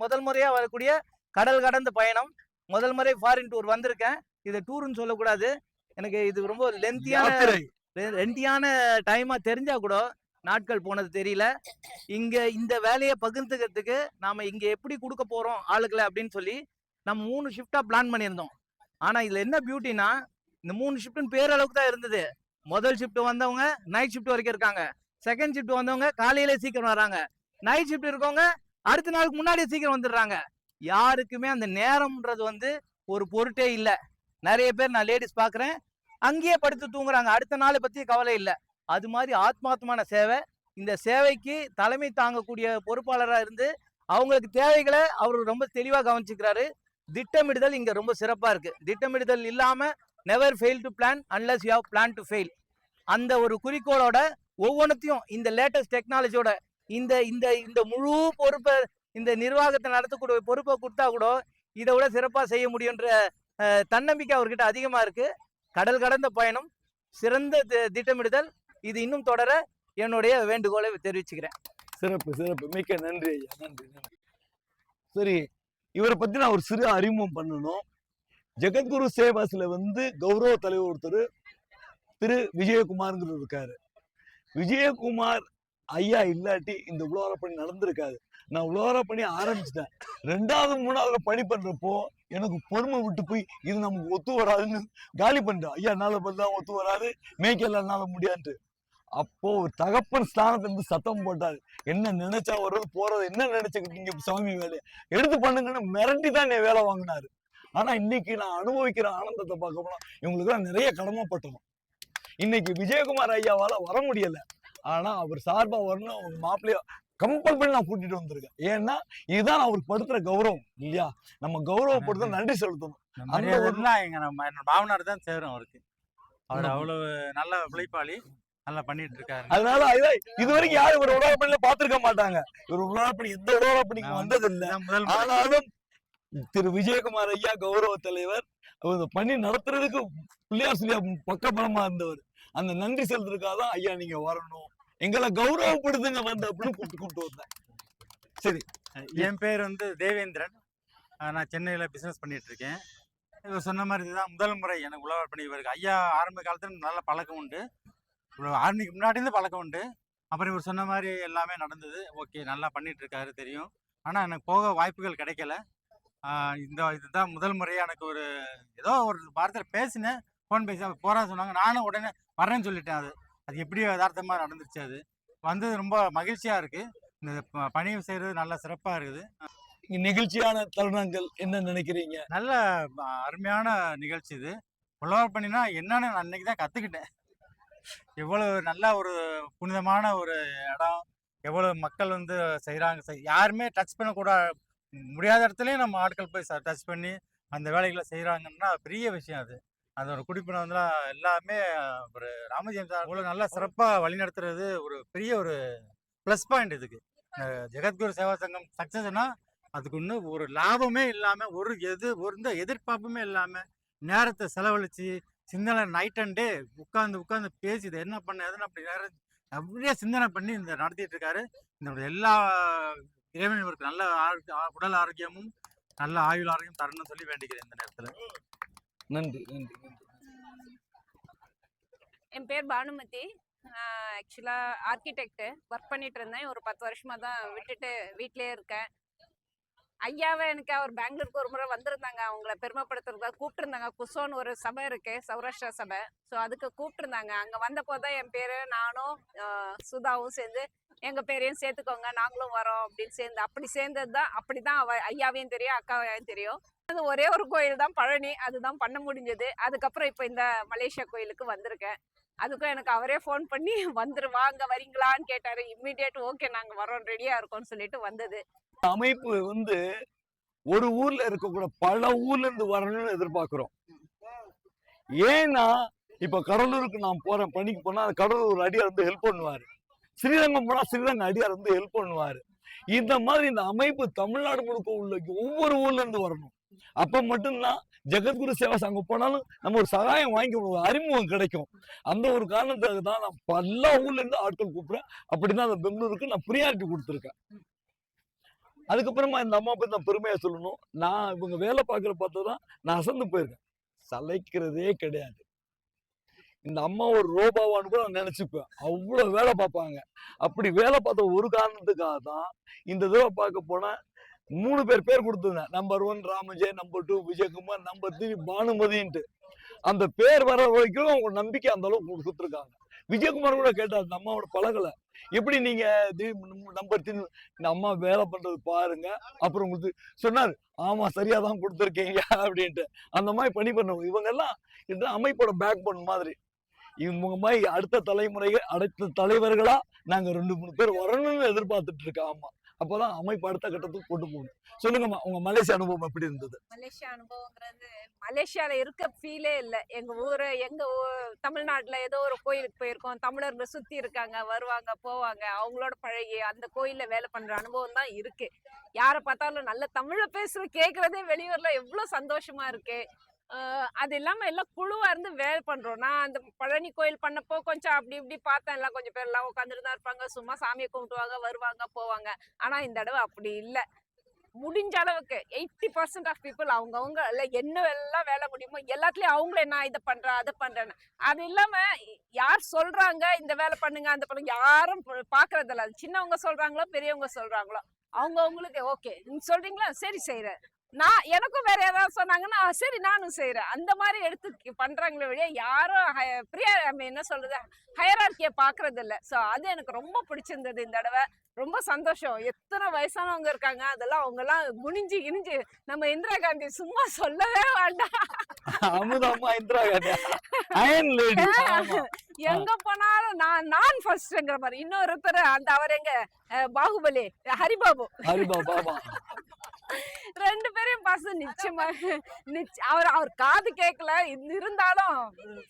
Speaker 8: முதல் முறையா வரக்கூடிய கடல் கடந்த பயணம். முதல் முறை ஃபாரின் டூர் வந்திருக்கேன். இது டூர்னு சொல்லக்கூடாது, எனக்கு இது ரொம்ப லென்த்தியான டைமா தெரிஞ்சா கூட நாட்கள் போனது தெரியல. இங்க இந்த வேலையை பகிர்ந்துக்கிறதுக்கு நாம இங்க எப்படி கொடுக்க போறோம் ஆளுகளை அப்படின்னு சொல்லி நம்ம 3 ஷிஃப்டா பிளான் பண்ணியிருந்தோம். ஆனா இதுல என்ன பியூட்டினா, இந்த 3 ஷிஃப்ட்னு பேரளவுக்கு தான் இருந்தது. முதல் ஷிஃப்ட் வந்தவங்க நைட் ஷிஃப்ட் வரைக்கும் இருக்காங்க, செகண்ட் ஷிஃப்ட் வந்தவங்க காலையில சீக்கிரம் வராங்க, நைட் ஷிஃப்ட் இருக்கவங்க அடுத்த நாளுக்கு முன்னாடியே சீக்கிரம் வந்துடுறாங்க. யாருக்குமே அந்த நேரம்ன்றது ஒரு பொருட்டே இல்லை. நிறைய பேர் நான் லேடிஸ் பார்க்குறேன், அங்கேயே படுத்து தூங்குறாங்க, அடுத்த நாளை பற்றி கவலை இல்லை. அது மாதிரி ஆத்மார்த்தமான சேவை. இந்த சேவைக்கு தலைமை தாங்கக்கூடிய பொறுப்பாளராக இருந்து அவங்களுக்கு தேவைகளை அவர் ரொம்ப தெளிவாக கவனிச்சுக்கிறாரு. திட்டமிடுதல் இங்கே ரொம்ப சிறப்பாக இருக்கு. திட்டமிடுதல் இல்லாமல் never fail to plan unless you have plan to fail. அந்த ஒரு குறிக்கோளோட ஒவ்வொன்றத்தையும் இந்த லேட்டஸ்ட் டெக்னாலஜியோட இந்த இந்த இந்த முழு பொறுப்பை, இந்த நிர்வாகத்தை நடத்தக்கூடிய பொறுப்பை கொடுத்தா கூட இதை விட சிறப்பாக செய்ய முடியுன்ற தன்னம்பிக்கை அவர்கிட்ட அதிகமாக இருக்கு. கடல் கடந்த பயணம், சிறந்த திட்டமிடுதல், இது இன்னும் தொடர என்னுடைய வேண்டுகோளை தெரிவிச்சுக்கிறேன்.
Speaker 2: சிறப்பு சிறப்பு, மிக்க நன்றி ஐயா, நன்றி நன்றி. சரி, இவரை பத்தி நான் ஒரு சிறு அறிமுகம் பண்ணணும். ஜெகத்குரு சேவாஸ்ல கௌரவ தலைவர் ஒருத்தர் திரு விஜயகுமார்ங்கிறது இருக்காரு. விஜயகுமார் ஐயா இல்லாட்டி இந்த உழவார பணி நடந்திருக்காது. நான் உழவார பணி ஆரம்பிச்சிட்டேன், 2வது 3வது பணி பண்றப்போ எனக்கு பொறுமை விட்டு போய் இது நமக்கு ஒத்து வராதுன்னு காலி பண்றேன். ஐயா என்னால பண்ணா ஒத்து வராது, மேய்க்கல என்னால முடியான்ட்டு. அப்போ ஒரு தகப்பன் ஸ்தானத்துல சத்தம் போட்டாரு, என்ன நினைச்சா வர்றது போறது, என்ன நினைச்சுக்கிட்டீங்க சாமி வேலையை எடுத்து பண்ணுங்கன்னு மிரட்டி தான் என்னை வேலை வாங்கினாரு. ஆனா இன்னைக்கு நான் அனுபவிக்கிற ஆனந்தத்தை பார்க்க போனா இவங்களுக்கு எல்லாம் நிறைய கடமைப்பட்டோம். இன்னைக்கு விஜயகுமார் ஐயாவால வர முடியல, ஆனா அவர் சார்பா வரணும், அவங்க மாப்பிள்ளைய கம்பல் பண்ணி நான் கூட்டிட்டு வந்திருக்கேன். ஏன்னா இதுதான் அவருக்கு படுத்துற கௌரவம் இல்லையா, நம்ம கௌரவப்படுத்த நன்றி செலுத்தணும்.
Speaker 9: என்னோட பாவனார் தான் சேரும் அவருக்கு. அவர் அவ்வளவு நல்ல உழைப்பாளி, நல்லா பண்ணிட்டு இருக்காரு.
Speaker 2: அதனால இது வரைக்கும் யாரும் ஒரு உலக பணியில பாத்துருக்க மாட்டாங்க. ஒரு உலக பணி எந்த உலக பணிக்கு வந்தது இல்லை. ஆனாலும் திரு விஜயகுமார் ஐயா கௌரவ தலைவர் பணி நடத்துறதுக்கு பிள்ளையார் சொல்லி பக்கபலமா இருந்தவர். அந்த நன்றி செலுத்துறதுக்காக தான் ஐயா நீங்க வரணும், எங்களை கௌரவப்படுத்துங்க அப்படின்னு கூப்பிட்டு வந்தேன். சரி,
Speaker 9: என் பேர் தேவேந்திரன். நான் சென்னையில பிசினஸ் பண்ணிட்டு இருக்கேன். இவர் சொன்ன மாதிரி இதுதான் முதல் முறை எனக்கு உழவர் பணி. இவருக்கு ஐயா ஆரம்ப காலத்துல நல்ல பழக்கம் உண்டு, ஆரம்பிக்கு முன்னாடி இருந்து பழக்கம் உண்டு. அப்புறம் இவர் சொன்ன மாதிரி எல்லாமே நடந்தது. ஓகே, நல்லா பண்ணிட்டு இருக்காரு தெரியும். ஆனா எனக்கு போக வாய்ப்புகள் கிடைக்கல. இதுதான் முதல் முறையா எனக்கு ஏதோ ஒரு வாரத்தில் பேசினேன், ஃபோன் பேசி போறான்னு சொன்னாங்க. நானும் உடனே வரேன்னு சொல்லிட்டேன். அது எப்படி யதார்த்தமா நடந்துருச்சு. அது வந்தது ரொம்ப மகிழ்ச்சியா இருக்கு. இந்த பணி செய்யறது நல்லா சிறப்பா இருக்குது.
Speaker 2: நிகழ்ச்சியான தருணங்கள் என்ன நினைக்கிறீங்க?
Speaker 9: நல்ல அருமையான நிகழ்ச்சி இது. உழவர் பணினா என்னன்னு நான் அன்னைக்கு தான் கத்துக்கிட்டேன். எவ்வளவு நல்ல ஒரு புனிதமான ஒரு இடம், எவ்வளவு மக்கள் செய்யறாங்க. யாருமே டச் பண்ணக்கூட முடியாத இடத்துலயும் நம்ம ஆட்கள் போய் டச் பண்ணி அந்த வேலைகளை செய்யறாங்கன்னா பெரிய விஷயம். அது அதோட குடிப்பினை வந்து எல்லாமே ஒரு ராமஜெயம் சார் இவ்வளோ நல்லா சிறப்பாக வழிநடத்துறது ஒரு பெரிய ஒரு ப்ளஸ் பாயிண்ட் இதுக்கு. ஜெகத்குரு சேவா சங்கம் சக்ஸஸ்னா அதுக்கு இன்னும் ஒரு லாபமே இல்லாமல் ஒரு எதிர்பார்ப்புமே இல்லாமல் நேரத்தை செலவழித்து சிந்தனை நைட் அண்ட் டே உட்காந்து பேசி இதை என்ன பண்ண எதுன்னு அப்படி நிறைய சிந்தனை பண்ணி இந்த நடத்திட்டு இருக்காரு. இந்த எல்லா இறைவன் இவருக்கு நல்ல உடல் ஆரோக்கியமும் நல்ல ஆயுள் ஆரோக்கியம் தரணும்னு சொல்லி வேண்டிக்கிறேன் இந்த நேரத்தில்.
Speaker 2: நன்றி நன்றி நன்றி.
Speaker 10: என் பேர் பானுமதி. ஆக்சுவலாக ஆர்கிடெக்ட் ஒர்க் பண்ணிட்டு இருந்தேன். ஒரு 10 வருஷமாக தான் விட்டுட்டு வீட்டிலே இருக்கேன். ஐயாவை எனக்கு அவர் பெங்களூருக்கு ஒரு முறை வந்திருந்தாங்க. அவங்கள பெருமைப்படுத்துறதுக்காக கூப்பிட்டுருந்தாங்க. குசோன்னு ஒரு சபை இருக்கு, சௌராஷ்டிரா சபை. ஸோ அதுக்கு கூப்பிட்டுருந்தாங்க. அங்கே வந்தப்போ தான் என் பேர் நானும் சுதாவும் சேர்ந்து எங்கள் பேரையும் சேர்த்துக்கோங்க நாங்களும் வரோம் அப்படின்னு சேர்ந்து அப்படி சேர்ந்தது தான். அப்படி தான் ஐயாவையும் தெரியும், அக்காவையும் தெரியும். அது ஒரே ஒரு கோயில் தான் பழனி, அதுதான் பண்ண முடிஞ்சது. அதுக்கப்புறம் இப்போ இந்த மலேசியா கோயிலுக்கு வந்திருக்கேன். அதுக்கும் எனக்கு அவரே ஃபோன் பண்ணி வாங்க வரீங்களான்னு கேட்டாரு. இம்மிடியேட் ஓகே நாங்கள் வரோம் ரெடியாக இருக்கோம்னு சொல்லிட்டு வந்தது.
Speaker 2: அமைப்பு வந்து ஒரு ஊர்ல இருக்கக்கூட பல ஊர்ல இருந்து வரணும்னு எதிர்பார்க்கிறோம். ஏன்னா இப்ப கடலூருக்கு நான் போறேன், பணிக்கு போனா கடலூர் ஒரு அடியார் வந்து ஹெல்ப் பண்ணுவாரு. ஸ்ரீரங்கம் போனா ஸ்ரீரங்கம் அடியார் வந்து ஹெல்ப் பண்ணுவாரு. இந்த மாதிரி இந்த அமைப்பு தமிழ்நாடு முழுக்க உள்ள ஒவ்வொரு ஊர்ல இருந்து வரணும். அப்ப மட்டும்தான் ஜெகத்குரு சேவா சங்கம் போனாலும் நம்ம ஒரு சகாயம் வாங்கி ஒரு அறிமுகம் கிடைக்கும். அந்த ஒரு காரணத்துக்காக தான் நான் பல ஊர்ல இருந்து ஆட்கள் கூப்பிடுறேன். அப்படிதான் அந்த பெங்களூருக்கு நான் ப்ரியாரிட்டி கொடுத்துருக்கேன். அதுக்கப்புறமா இந்த அம்மா பத்தி நான் பெருமையா சொல்லணும். நான் இவங்க வேலை பார்க்கற பார்த்ததான் நான் அசந்து போயிருக்கேன். சளைக்கிறதே கிடையாது. இந்த அம்மா ஒரு ரோபாவான்னு கூட நான் நினைச்சுப்பேன். அவ்வளவு வேலை பார்ப்பாங்க. அப்படி வேலை பார்த்த ஒரு காரணத்துக்காக தான் இந்த தடவை பார்க்க போனா 3 பேர் கொடுத்துருந்தேன். Number 1 Ramajay, number 2 Vijayakumar, number 3 பானுமதின்ட்டு. அந்த பேர் வர வரைக்கும் அவங்க நம்பிக்கை அந்த அளவுக்கு கொடுத்துருக்காங்க. விஜயகுமார் கூட கேட்டார், இந்த அம்மாவோட பழகலை, எப்படி நீங்க நம்பர் 3 இந்த அம்மா வேலை பண்றது பாருங்க. அப்புறம் உங்களுக்கு சொன்னாரு, ஆமா சரியா தான் கொடுத்துருக்கீங்க அப்படின்ட்டு. அந்த மாதிரி பணி பண்ணவங்க இவங்க எல்லாம் இந்த அமைப்போட பேக் போன் மாதிரி. இவங்க மாதிரி அடுத்த தலைமுறைகள் அடுத்த தலைவர்களா நாங்க 2-3 பேர் வரணும்னு எதிர்பார்த்துட்டு இருக்கோம். ஆமா, அப்பதான் அமைப்பு அடுத்த கட்டத்துக்கு கொண்டு போகணும். சொல்லுங்கம்மா, உங்க மலேசியா அனுபவம் எப்படி இருந்தது?
Speaker 10: மலேசியா அனுபவங்கிறது மலேசியால இருக்க ஃபீலே இல்லை. எங்க தமிழ்நாட்டுல ஏதோ ஒரு கோயிலுக்கு போயிருக்கோம், தமிழர்கள் சுத்தி இருக்காங்க, வருவாங்க போவாங்க, அவங்களோட பழகி அந்த கோயில்ல வேலை பண்ற அனுபவம் தான் இருக்கு. யாரை பார்த்தாலும் நல்ல தமிழ்ல பேசுற கேட்கறதே வெளியூர்ல எவ்வளவு சந்தோஷமா இருக்கு. அது இல்லாம எல்லாம் குழுவா இருந்து வேலை பண்றோம். நான் அந்த பழனி கோயில் பண்ணப்போ கொஞ்சம் அப்படி இப்படி பார்த்தேன். எல்லாம் கொஞ்சம் பேர் எல்லாம் உட்காந்துட்டு தான் இருப்பாங்க, சும்மா சாமியை கும்பிட்டுவாங்க, வருவாங்க போவாங்க. ஆனா இந்த தடவை அப்படி இல்லை. முடிஞ்ச அளவுக்கு 80% ஆஃப் பீப்புள் அவங்கவுங்க என்ன எல்லாம் வேலை முடியுமோ எல்லாத்துலயும் அவங்களே நான் இதை பண்றேன் அதை பண்றேன்னு. அது இல்லாம யார் சொல்றாங்க இந்த வேலை பண்ணுங்க அந்த பண்ணுங்க யாரும் பாக்குறது இல்ல. சின்னவங்க சொல்றாங்களோ பெரியவங்க சொல்றாங்களோ அவங்களுக்கு ஓகே நீங்க சொல்றீங்களா சரி செய்யறேன். நான் எனக்கும் வேற யாராவது சொன்னாங்கன்னா சரி நானும் செய்யறேன். அந்த மாதிரி எடுத்து பண்றாங்களே வழியா யாரும் என்ன சொல்றது ஹையரார்கியை பாக்குறது இல்ல. சோ அது எனக்கு ரொம்ப பிடிச்சிருந்தது இந்த தடவை. ரொம்ப சந்தோஷம். எத்தனை வயசானவங்க இருக்காங்க, அதெல்லாம் அவங்க எல்லாம் குனிஞ்சு இனிஞ்சு நம்ம இந்திரா காந்தி சும்மா சொல்லவே வேண்டாம்.
Speaker 2: அமுதம்மா இந்திரா காந்தி அயன் லேடி.
Speaker 10: எங்க போனாலும் நான் ஃபர்ஸ்ட்ங்கிற மாதிரி. இன்னொருத்தர் அந்த அவர் எங்க பாகுபலி ஹரிபாபு
Speaker 2: ஹரிபாபா
Speaker 10: 2 பேரையும் பார்த்து நிச்சயமா அவர் காது கேட்கல இருந்தாலும்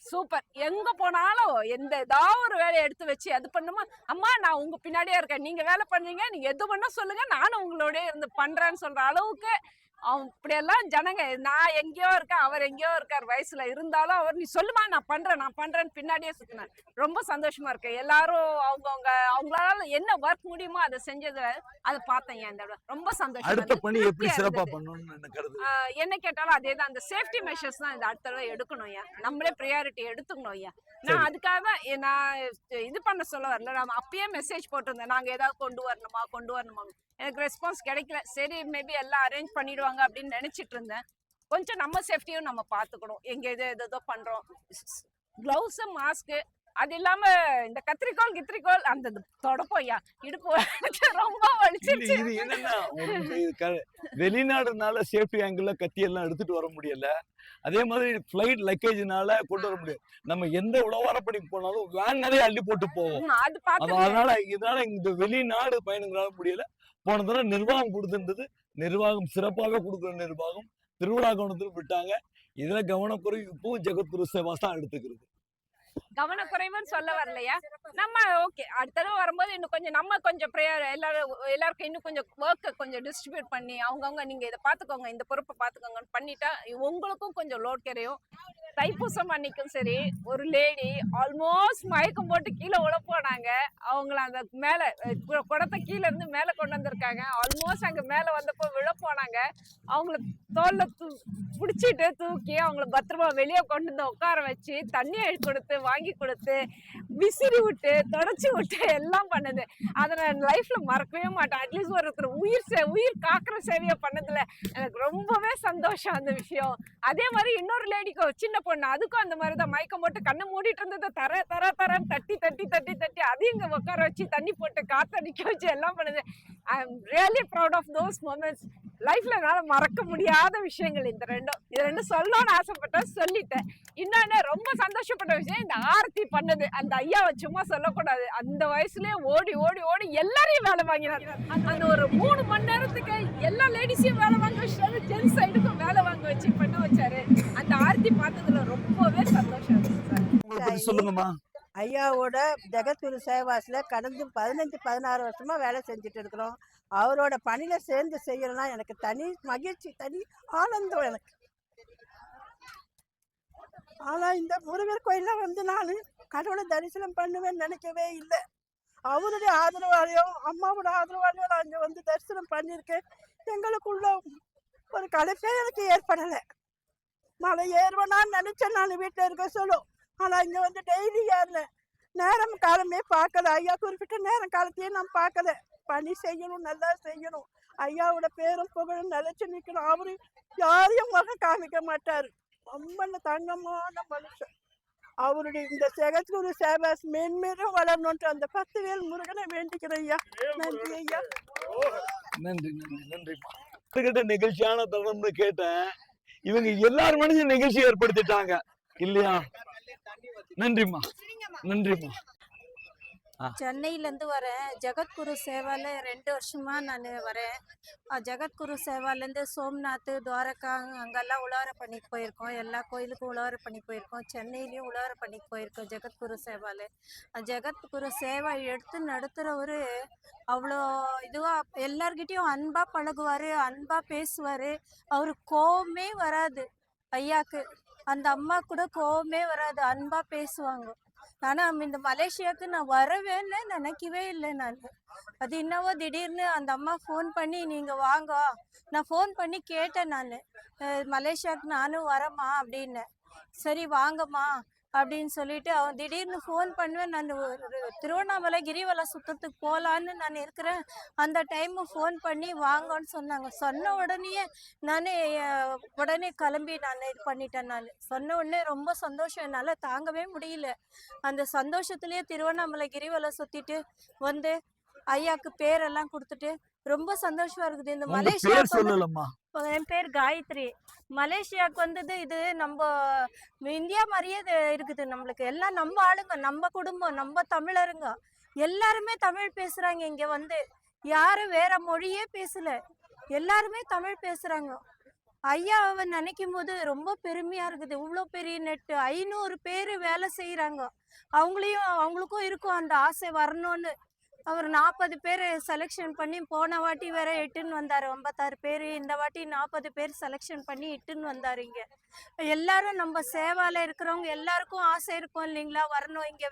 Speaker 10: சூப்பர். எங்க போனாலும் ஏதாவது ஒரு வேலையை எடுத்து வச்சு அது பண்ணுமா அம்மா நான் உங்க பின்னாடியே இருக்கேன், நீங்க வேலை பண்ணீங்க, நீங்க எது பண்ண சொல்லுங்க நானும் உங்களோட இருந்து பண்றேன்னு சொல்ற அளவுக்கு அப்படியெல்லாம் ஜனங்க. நான் எங்கேயோ இருக்கேன், அவர் எங்கேயோ இருக்கார் வயசுல, இருந்தாலும் அவர் நீ சொல்லுமா நான் பண்றேன்னு பின்னாடியே சுத்தினார். ரொம்ப சந்தோஷமா இருக்கு. எல்லாரும் அவங்களால என்ன ஒர்க் முடியுமோ அதை செஞ்சது அதை பார்த்தேன். இந்த ரொம்ப சந்தோஷம்.
Speaker 2: அடுத்த பணி எப்படி சிறப்பா பண்ணணும்னு நினைக்கிறது
Speaker 10: என்ன கேட்டாலும் அதேதான். அந்த சேஃப்டி மெஷர்ஸ் தான் இந்த அடுத்த தடவை எடுக்கணும் ஐயா. நம்மளே ப்ரையாரிட்டி எடுத்துக்கணும் ஐயா. நான் அதுக்காக தான் நான் இது பண்ண சொல்ல வரல. நான் அப்பயே மெசேஜ் போட்டிருந்தேன், நாங்க ஏதாவது கொண்டு வரணுமா. எனக்கு ரெஸ்பான்ஸ் கிடைக்கல. சரி மேபி எல்லாம் அரேஞ்ச் பண்ணிடுவாங்க அப்படின்னு நினைச்சிட்டு இருந்தேன். கொஞ்சம் நம்ம சேஃப்டியும் நம்ம பார்த்துக்கணும். எங்க ஏதோ பண்றோம். கிளவுஸ் மாஸ்க் அது இல்லாம இந்த கித்திரிக்கோள் அந்த தொடப்போயா இடுப்பு ரொம்ப வலிச்சிருச்சு.
Speaker 2: இது என்னன்னா வெளிநாடுனால சேஃப்டி ஆங்கிள் கத்தி எல்லாம் எடுத்துட்டு வர முடியல. அதே மாதிரி ஃபிளைட் லக்கேஜ்னால கொண்டு வர முடியாது. நம்ம எந்த உழவாரப்படிக்கு போனாலும் வேன் நிறைய அள்ளி போட்டு போவோம். இதனால இந்த வெளிநாடு பயணங்களால முடியல. போன தடவை நிர்வாகம் கொடுத்திருந்தது. நிர்வாகம் சிறப்பாக கொடுக்குற நிர்வாகம் திருவிழா கவனத்தில் விட்டாங்க. இதுல கவனக்குறைவு இப்பவும் ஜெகத்குரு சேவாஸ் தான் எடுத்துக்கிறது.
Speaker 10: கவனக்குறைவுன்னு சொல்ல வரலையா? நம்ம ஓகே அடுத்த தடவை வரும்போது இன்னும் கொஞ்சம் நம்ம கொஞ்சம் ப்ரேயர் எல்லாருக்கும் இன்னும் கொஞ்சம் ஒர்க்கை கொஞ்சம் டிஸ்ட்ரிபியூட் பண்ணி அவங்கவுங்க நீங்க இதை பார்த்துக்கோங்க, இந்த பொறுப்பை பார்த்துக்கோங்கன்னு பண்ணிட்டா உங்களுக்கும் கொஞ்சம் லோட் கிடையும். தைப்பூசம் அன்னைக்கும் சரி, ஒரு லேடி ஆல்மோஸ்ட் மயக்கம் போட்டு கீழே உழ போனாங்க. அவங்கள அந்த மேல குடத்தை கீழே இருந்து மேல கொண்டு வந்திருக்காங்க. ஆல்மோஸ்ட் அங்க மேல வந்தப்போ விழ போனாங்க. அவங்கள தோல்ல பிடிச்சிட்டு தூக்கி அவங்கள பத்திரமா வெளியே கொண்டு வந்து உட்கார வச்சு தண்ணி கொடுத்து வாங்கி கொடுத்து விசிறி விட்டு தொடச்சி விட்டு எல்லாம் பண்ணுது. அதை நான் லைஃப்ல மறக்கவே மாட்டேன். அட்லீஸ்ட் ஒருத்தர் உயிர் காக்கிற சேவையை பண்ணதுல எனக்கு ரொம்பவே சந்தோஷம் அந்த விஷயம். அதே மாதிரி இன்னொரு லேடிக்கும் சின்ன பொண்ணு அதுக்கும் அந்த மாதிரிதான் மயக்கம் போட்டு கண்ணை மூடிட்டு இருந்ததை தரன்னு தட்டி அதையும் இங்க உட்கார வச்சு தண்ணி போட்டு காத்தடிக்க வச்சு எல்லாம் பண்ணுது. I am really proud of those moments. லைஃப்ல என்னால மறக்க முடியாத விஷயங்கள் இது ரெண்டும் சொல்லணும்னு ஆசைப்பட்டேன், சொல்லிட்டேன். இன்னொன்னு ரொம்ப சந்தோஷப்பட்ட விஷயம் இந்த ஆரத்தி பண்ணது. அந்த ஐயாவை சும்மா சொல்லக்கூடாது, அந்த வயசுலயே ஓடி ஓடி ஓடி எல்லாரையும் வேலை வாங்கினாரு. அந்த ஒரு 3 மணி நேரத்துக்கு எல்லா லேடிஸையும் வேலை வாங்க வச்சாரு, ஜென்ஸ் சைடுக்கும் வேலை வாங்க வச்சு பண்ண வச்சாரு. அந்த ஆரத்தி பார்த்ததுல ரொம்பவே சந்தோஷம் இருந்துச்சு சார்.
Speaker 2: உங்களை பத்தி சொல்லுங்கம்மா.
Speaker 11: ஐயாவோட ஜெகத்குரு சேவாஸ்ல கடந்து 15-16 வருஷமா வேலை செஞ்சுட்டு இருக்கிறோம். அவரோட பணியில சேர்ந்து செய்யணும்னா எனக்கு தனி மகிழ்ச்சி, தனி ஆனந்தம் எனக்கு. ஆனா இந்த முருகர் கோயில்ல வந்து நான் கடவுளை தரிசனம் பண்ணுவேன்னு நினைக்கவே இல்லை. அவருடைய ஆதரவாலையும் அம்மாவோட ஆதரவாலையும் நான் இங்க வந்து தரிசனம் பண்ணியிருக்கேன். எங்களுக்குள்ள ஒரு கலைப்பே எனக்கு ஏற்படலை. மலை ஏறுவேனான்னு நினைச்சேன் நான் வீட்டில் இருக்க சொல்லும். ஆனா இங்க வந்து டெய்லி ஏறினேன். நேரம் காலமே பார்க்கல. ஐயா குறிப்பிட்ட நேரம் காலத்தையும் நான் பார்க்கல. பணி செய்யணும், நல்லா செய்யணும், ஐயாவோட பேரும் புகழும் நிலைச்சு நிக்கணும். அவரு யாரையும் முகம் காமிக்க மாட்டாரு. ரொம்ப தங்கமான மனுஷன். அவருடைய இந்த ஜெகத்குரு சேவாஸ் மேன்மேலும் வளரணும்ன்ற அந்த 10 வேல் முருகனை வேண்டிக்கிறேன் ஐயா. நன்றி ஐயா.
Speaker 2: நன்றி நன்றி நன்றிம்மா. கிட்ட நிகழ்ச்சியான தருணம்னு கேட்டேன். இவங்க எல்லாரும் மனுஷன் நிகழ்ச்சி ஏற்படுத்திட்டாங்க இல்லையா? நன்றிம்மா நன்றிம்மா.
Speaker 12: சென்னையிலேருந்து வரேன். ஜெகத்குரு சேவால 2 வருஷமா நான் வரேன். ஜெகத்குரு சேவாலேருந்து சோம்நாத், துவாரகா அங்கெல்லாம் உழவர பண்ணிக்கு போயிருக்கோம். எல்லா கோயிலுக்கும் உழவர பண்ணி போயிருக்கோம். சென்னையிலையும் உழவர பண்ணிக்கு போயிருக்கோம் ஜெகத்குரு சேவால. ஜெகத்குரு சேவா எடுத்து நடத்துகிறவர் அவ்வளோ இதுவாக எல்லார்கிட்டையும் அன்பாக பழகுவார், அன்பாக பேசுவார். அவரு கோவமே வராது ஐயாக்கு. அந்த அம்மா கூட கோவமே வராது, அன்பாக பேசுவாங்க. ஆனால் இந்த மலேசியாவுக்கு நான் வரவேன்னு நினைக்கவே இல்லை நான். அது என்னவோ திடீர்னு அந்த அம்மா ஃபோன் பண்ணி நீங்கள் வாங்க, நான் ஃபோன் பண்ணி கேட்டேன் நான் மலேசியாவுக்கு நானும் வரேம்மா அப்படின்னு. சரி வாங்கம்மா அப்படின்னு சொல்லிட்டு அவன் திடீர்னு ஃபோன் பண்ணுவேன். நான் திருவண்ணாமலை கிரிவலம் சுத்தத்துக்கு போகலான்னு நான் இருக்கிறேன். அந்த டைமு ஃபோன் பண்ணி வாங்கன்னு சொன்னாங்க. சொன்ன உடனே நான் உடனே கிளம்பி நான் இது பண்ணிட்டேன். நான் சொன்ன உடனே ரொம்ப சந்தோஷம், என்னால் தாங்கவே முடியல. அந்த சந்தோஷத்துலேயே திருவண்ணாமலை கிரிவலம் சுற்றிட்டு வந்து ஐயாவுக்கு பேரெல்லாம் கொடுத்துட்டு ரொம்ப சந்தோஷமா இருக்குது. இந்த மலேசியா என் பேர் காயத்ரி. மலேசியாவுக்கு வந்தது இது நம்ம இந்தியா மாதிரியே இருக்குது. நம்மளுக்கு எல்லாம் நம்ம ஆளுங்க, நம்ம குடும்பம், நம்ம தமிழருங்க. எல்லாருமே தமிழ் பேசுறாங்க. இங்க வந்து யாரும் வேற மொழியே பேசல, எல்லாருமே தமிழ் பேசுறாங்க. ஐயாவை நினைக்கும் போது ரொம்ப பெருமையா இருக்குது. இவ்வளோ பெரிய நெட்டு 500 பேர் வேலை செய்யறாங்க. அவங்களுக்கும் இருக்கும் அந்த ஆசை வரணும்னு. அவர் 40 பேர் செலெக்ஷன் பண்ணி போன வாட்டி வேற இட்டுன்னு வந்தார். 56 பேர், இந்த வாட்டி 40 பேர் செலெக்ஷன் பண்ணி இட்டுன்னு வந்தார். இங்கே எல்லாரும் நம்ம சேவால இருக்கிறவங்க எல்லாருக்கும் ஆசை இருக்கும் இல்லைங்களா, வரணும் இங்கே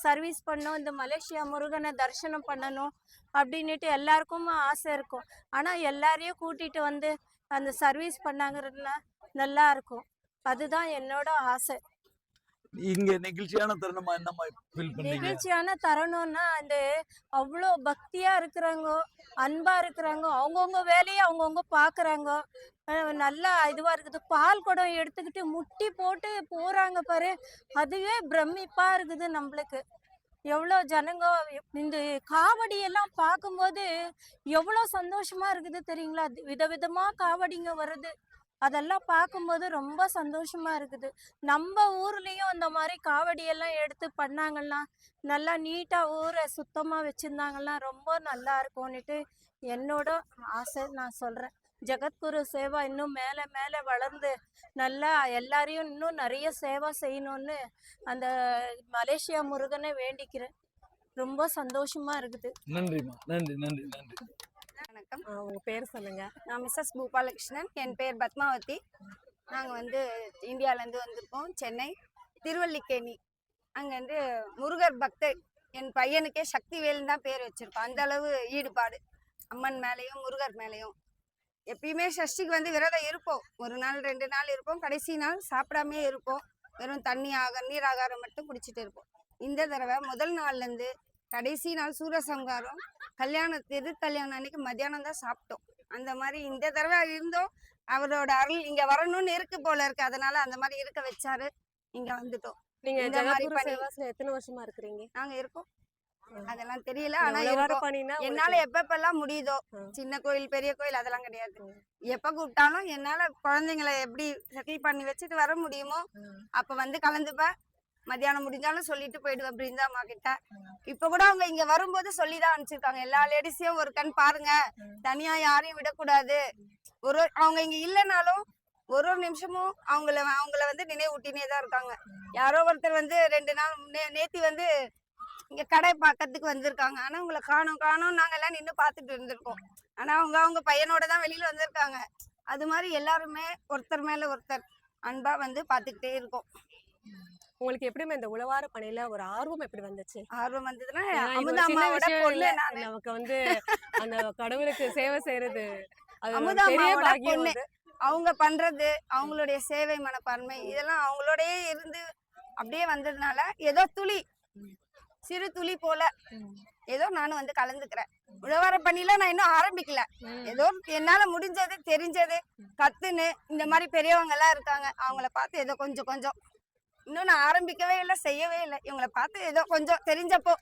Speaker 12: சர்வீஸ் பண்ணணும், இந்த மலேசியா முருகனை தரிசனம் பண்ணணும் அப்படின்ட்டு எல்லாருக்கும் ஆசை இருக்கும். ஆனால் எல்லாரையும் கூட்டிட்டு வந்து அந்த சர்வீஸ் பண்ணாங்கிறதுல நல்லா இருக்கும். அதுதான் என்னோட ஆசை.
Speaker 2: இங்க நெகிழ்ச்சியான தருணமா என்னமா ஃபீல் பண்ணீங்க?
Speaker 12: நெகிழ்ச்சியான தருணம்னா அந்த அவ்வளோ பக்தியா இருக்கிறாங்க, அன்பா இருக்கிறாங்க, அவங்கவுங்க வேலையை அவங்கவுங்க பாக்குறாங்க. நல்லா இதுவா இருக்குது. பால் குடம் எடுத்துக்கிட்டு முட்டி போட்டு போறாங்க பாரு, அதுவே பிரமிப்பா இருக்குது நம்மளுக்கு. எவ்வளோ ஜனங்க இந்த காவடியெல்லாம் பார்க்கும்போது எவ்வளோ சந்தோஷமா இருக்குது தெரியுங்களா? விதவிதமா காவடிங்க வருது. அதெல்லாம் பார்க்கும்போது ரொம்ப சந்தோஷமா இருக்குது. நம்ம ஊர்லேயும் இந்த மாதிரி காவடியெல்லாம் எடுத்து பண்ணாங்கன்னா, நல்லா நீட்டாக ஊரை சுத்தமாக வச்சுருந்தாங்கன்னா ரொம்ப நல்லா இருக்கும்னுட்டு என்னோட ஆசை நான் சொல்கிறேன். ஜெகத்குரு சேவா இன்னும் மேலே மேலே வளர்ந்து நல்லா எல்லாரையும் இன்னும் நிறைய சேவா செய்யணும்னு அந்த மலேசியா முருகனை வேண்டிக்கிறேன். ரொம்ப சந்தோஷமா இருக்குது.
Speaker 2: நன்றிம்மா, நன்றி நன்றி நன்றி.
Speaker 4: வணக்கம்.
Speaker 12: உங்க பேர் சொல்லுங்க.
Speaker 4: நான் மிஸ்ஸஸ் பூபாலகிருஷ்ணன். என் பேர் பத்மாவதி. நாங்கள் வந்து இந்தியாவிலேருந்து வந்திருக்கோம். சென்னை திருவல்லிக்கேணி. அங்கேருந்து முருகர் பக்தர். என் பையனுக்கே சக்திவேல்னு தான் பேர் வச்சிருக்கோம். அந்த அளவு ஈடுபாடு அம்மன் மேலேயும் முருகர் மேலேயும். எப்பயுமே சஷ்டிக்கு வந்து விரதம் இருப்போம். 1 நாள் 2 நாள் இருப்போம். கடைசி நாள் சாப்பிடாமே இருப்போம். வெறும் நீர் ஆகாரம் மட்டும் குடிச்சிட்டு இருப்போம். இந்த தடவை முதல் நாள்லேருந்து கடைசி நாள் சூரசம்காரம் திருக்கல்யாணம் அன்னைக்கு மத்தியானம் தான் சாப்பிட்டோம். அந்த மாதிரி இந்த தடவை இருந்தோம். அவரோட அருள் இங்க வரணும்னு இருக்கு போல இருக்கு. அதனால அந்த மாதிரி இருக்க வச்சாரு. இங்க வந்துட்டோம்.
Speaker 12: நீங்க
Speaker 4: இந்த மாதிரி
Speaker 12: ஜெகத்குரு
Speaker 4: பணி
Speaker 12: சேவாஸ்ல எத்தனை வருஷமா இருக்கிறீங்க?
Speaker 4: நாங்க இருக்கோம். அதெல்லாம் தெரியல. ஆனா
Speaker 12: உழவார
Speaker 4: இருக்கோம்.
Speaker 12: பணினா
Speaker 4: என்னால எப்பெல்லாம் முடியுதோ, சின்ன கோயில் பெரிய கோயில் அதெல்லாம் கிடையாது. எப்ப கூப்பிட்டாலும் என்னால குழந்தைங்களை எப்படி செட்டில் பண்ணி வச்சுட்டு வர முடியுமோ அப்ப வந்து கலந்துப்பேன். மத்தியானம் முடிஞ்சாலும் சொல்லிட்டு போயிடுவேன் பிருந்தா அம்மா கிட்ட. இப்ப கூட அவங்க இங்க வரும்போது சொல்லிதான் அனுப்பிச்சிருக்காங்க, எல்லா லேடிஸையும் ஒரு கண் பாருங்க, தனியா யாரையும் விடக்கூடாது. அவங்க இங்க இல்லைனாலும் ஒரு நிமிஷமும் அவங்கள வந்து நினைவூட்டினே தான் இருக்காங்க. யாரோ ஒருத்தர் வந்து 2 நாள் நேத்தி வந்து இங்க கடை பார்க்கறதுக்கு வந்திருக்காங்க. ஆனா உங்களை காணோம் நாங்க எல்லாம் நின்று பார்த்துட்டு இருந்திருக்கோம். ஆனா அவங்க பையனோட தான் வெளியில வந்திருக்காங்க. அது மாதிரி எல்லாருமே ஒருத்தர் மேல ஒருத்தர் அன்பா வந்து பார்த்துக்கிட்டே இருக்கோம்.
Speaker 12: உங்களுக்கு எப்படி இந்த உழவார பணியில ஒரு ஆர்வம் எப்படி வந்துச்சு?
Speaker 4: ஆர்வம் வந்ததுன்னா
Speaker 12: ஏன்னா இது ஒரு
Speaker 4: அமுதா
Speaker 12: சின்ன
Speaker 4: அம்மாவோட
Speaker 12: விஷயம்
Speaker 4: பொண்ணு
Speaker 12: இல்ல.
Speaker 4: நானு.
Speaker 12: நமக்கு வந்து அந்த கடவுளுக்கு சேவை செய்யறது அது ஒரு
Speaker 4: அமுதா
Speaker 12: பெரிய
Speaker 4: அம்மாவோட
Speaker 12: பாக்கியம்
Speaker 4: பொண்ணு.
Speaker 12: அது.
Speaker 4: அவங்க பண்றது, அவங்களுடைய சேவை மனப்பான்மை இதெல்லாம் அவங்களோடயே இருந்து அப்படியே வந்ததுனால ஏதோ சிறு துளி போல ஏதோ நானும் வந்து கலந்துக்கிறேன். உழவார பணியில நான் இன்னும் ஆரம்பிக்கல. ஏதோ என்னால முடிஞ்சது தெரிஞ்சது கத்துன்னு இந்த மாதிரி பெரியவங்க எல்லாம் இருக்காங்க. அவங்கள பார்த்து ஏதோ கொஞ்சம் இன்னும் நான் ஆரம்பிக்கவே இல்லை, செய்யவே இல்லை. இவங்களை பார்த்து ஏதோ கொஞ்சம் தெரிஞ்சப்போ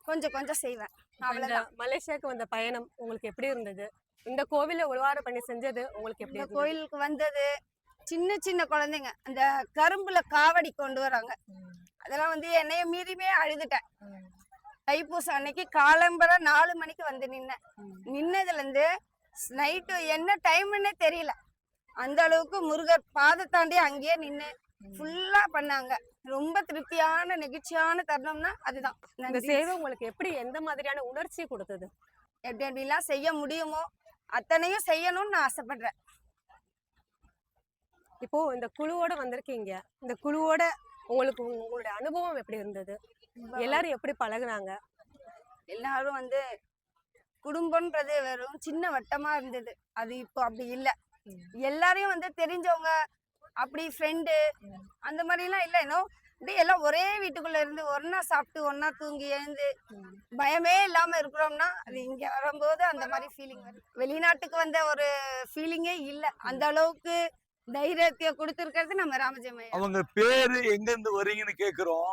Speaker 4: கொஞ்சம் செய்வேன்.
Speaker 12: இந்த
Speaker 4: அவ்வளவுதான்.
Speaker 12: மலேசியாவுக்கு வந்த பயணம் உங்களுக்கு எப்படி இருந்தது? இந்த கோவில உழவார பணி செஞ்சது உங்களுக்கு எப்படி
Speaker 4: இந்த
Speaker 12: இருந்தது?
Speaker 4: கோயிலுக்கு வந்தது சின்ன குழந்தைங்க அந்த கரும்புல காவடி கொண்டு வராங்க. அதெல்லாம் வந்து என்னைய மீறியுமே அழுதுட்டேன். தைப்பூசம் அன்னைக்கு காலம்பர 4 மணிக்கு வந்து நின்னதுல இருந்து நைட்டு என்ன டைம்னே தெரியல. அந்த அளவுக்கு முருகர் பாதத்தாண்டி அங்கேயே நின்று ஃபுல்லா பண்ணாங்க. ரொம்ப திருப்தியான நெகிழ்ச்சியான தருணம்னா அதுதான்.
Speaker 12: இந்த
Speaker 4: நன்றி.
Speaker 12: சேவை உங்களுக்கு எப்படி எந்த மாதிரியான உணர்ச்சி கொடுத்தது?
Speaker 4: எப்படிலாம் செய்ய முடியுமோ அத்தனையும் செய்யணும்னு நான் ஆசைப்படுறேன்.
Speaker 12: இப்போ இந்த குழுவோட வந்திருக்கீங்க. இந்த குழுவோட உங்களுடைய அனுபவம் எப்படி இருந்தது? எல்லாரும் எப்படி பழகுனாங்க?
Speaker 4: எல்லாரும் வந்து குடும்பம்ன்றது வெறும் சின்ன வட்டமா இருந்தது. அது இப்போ அப்படி இல்லை. எல்லாரையும் வந்து தெரிஞ்சவங்க, அப்படி ஃப்ரெண்டு அந்த மாதிரிலாம் இல்லை. இன்னும் அப்படியே எல்லாம் ஒரே வீட்டுக்குள்ள இருந்து ஒன்னா சாப்பிட்டு ஒன்னா தூங்கி எழுந்து பயமே இல்லாம இருக்கிறோம்னா அது இங்க வரும்போது அந்த மாதிரி ஃபீலிங் வருது. வெளிநாட்டுக்கு வந்த ஒரு ஃபீலிங்கே இல்லை. அந்த அளவுக்கு தைரியத்தை கொடுத்துருக்கிறது நம்ம ராமஜெயம்.
Speaker 2: அவங்க பேரு எங்க இருந்து வரீங்கன்னு கேக்குறோம்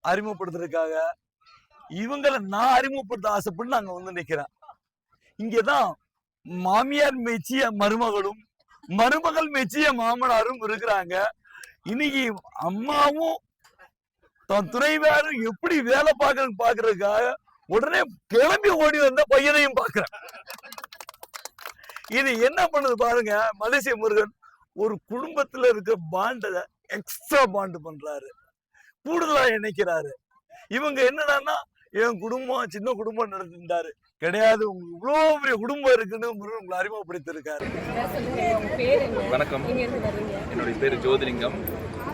Speaker 2: அறிமுகப்படுத்துறதுக்காக. இவங்களை நான் அறிமுகப்படுத்த ஆசைப்பட்டு நாங்க வந்து நிக்கிறேன். இங்கதான் மாமியார் மெச்சிய மருமகளும் மருமகள் மெச்சிய மாமனாரும் இருக்கிறாங்க. இன்னைக்கு அம்மாவும் தன் துணைவியாரும் எப்படி வேலை பாக்குறதுக்காக உடனே கிளம்பி ஓடி வந்த பையனையும் பாக்குறேன். இது என்ன பண்ணுது பாருங்க. மலேசிய முருகன் ஒரு குடும்பத்துல இருக்க பாண்ட எக்ஸ்ட்ரா பாண்டு பண்றாரு, கூடுதலா இணைக்கிறாரு. இவங்க என்னடான்னா என் குடும்பம் சின்ன குடும்பம் நடத்திருந்தாரு கிடையாது, உங்களுக்கு இவ்வளவு பெரிய குடும்பம் இருக்குன்னு முருகன் உங்களை அறிமுகப்படுத்திருக்காரு.
Speaker 13: வணக்கம், என்னுடைய பேர் ஜோதிலிங்கம்.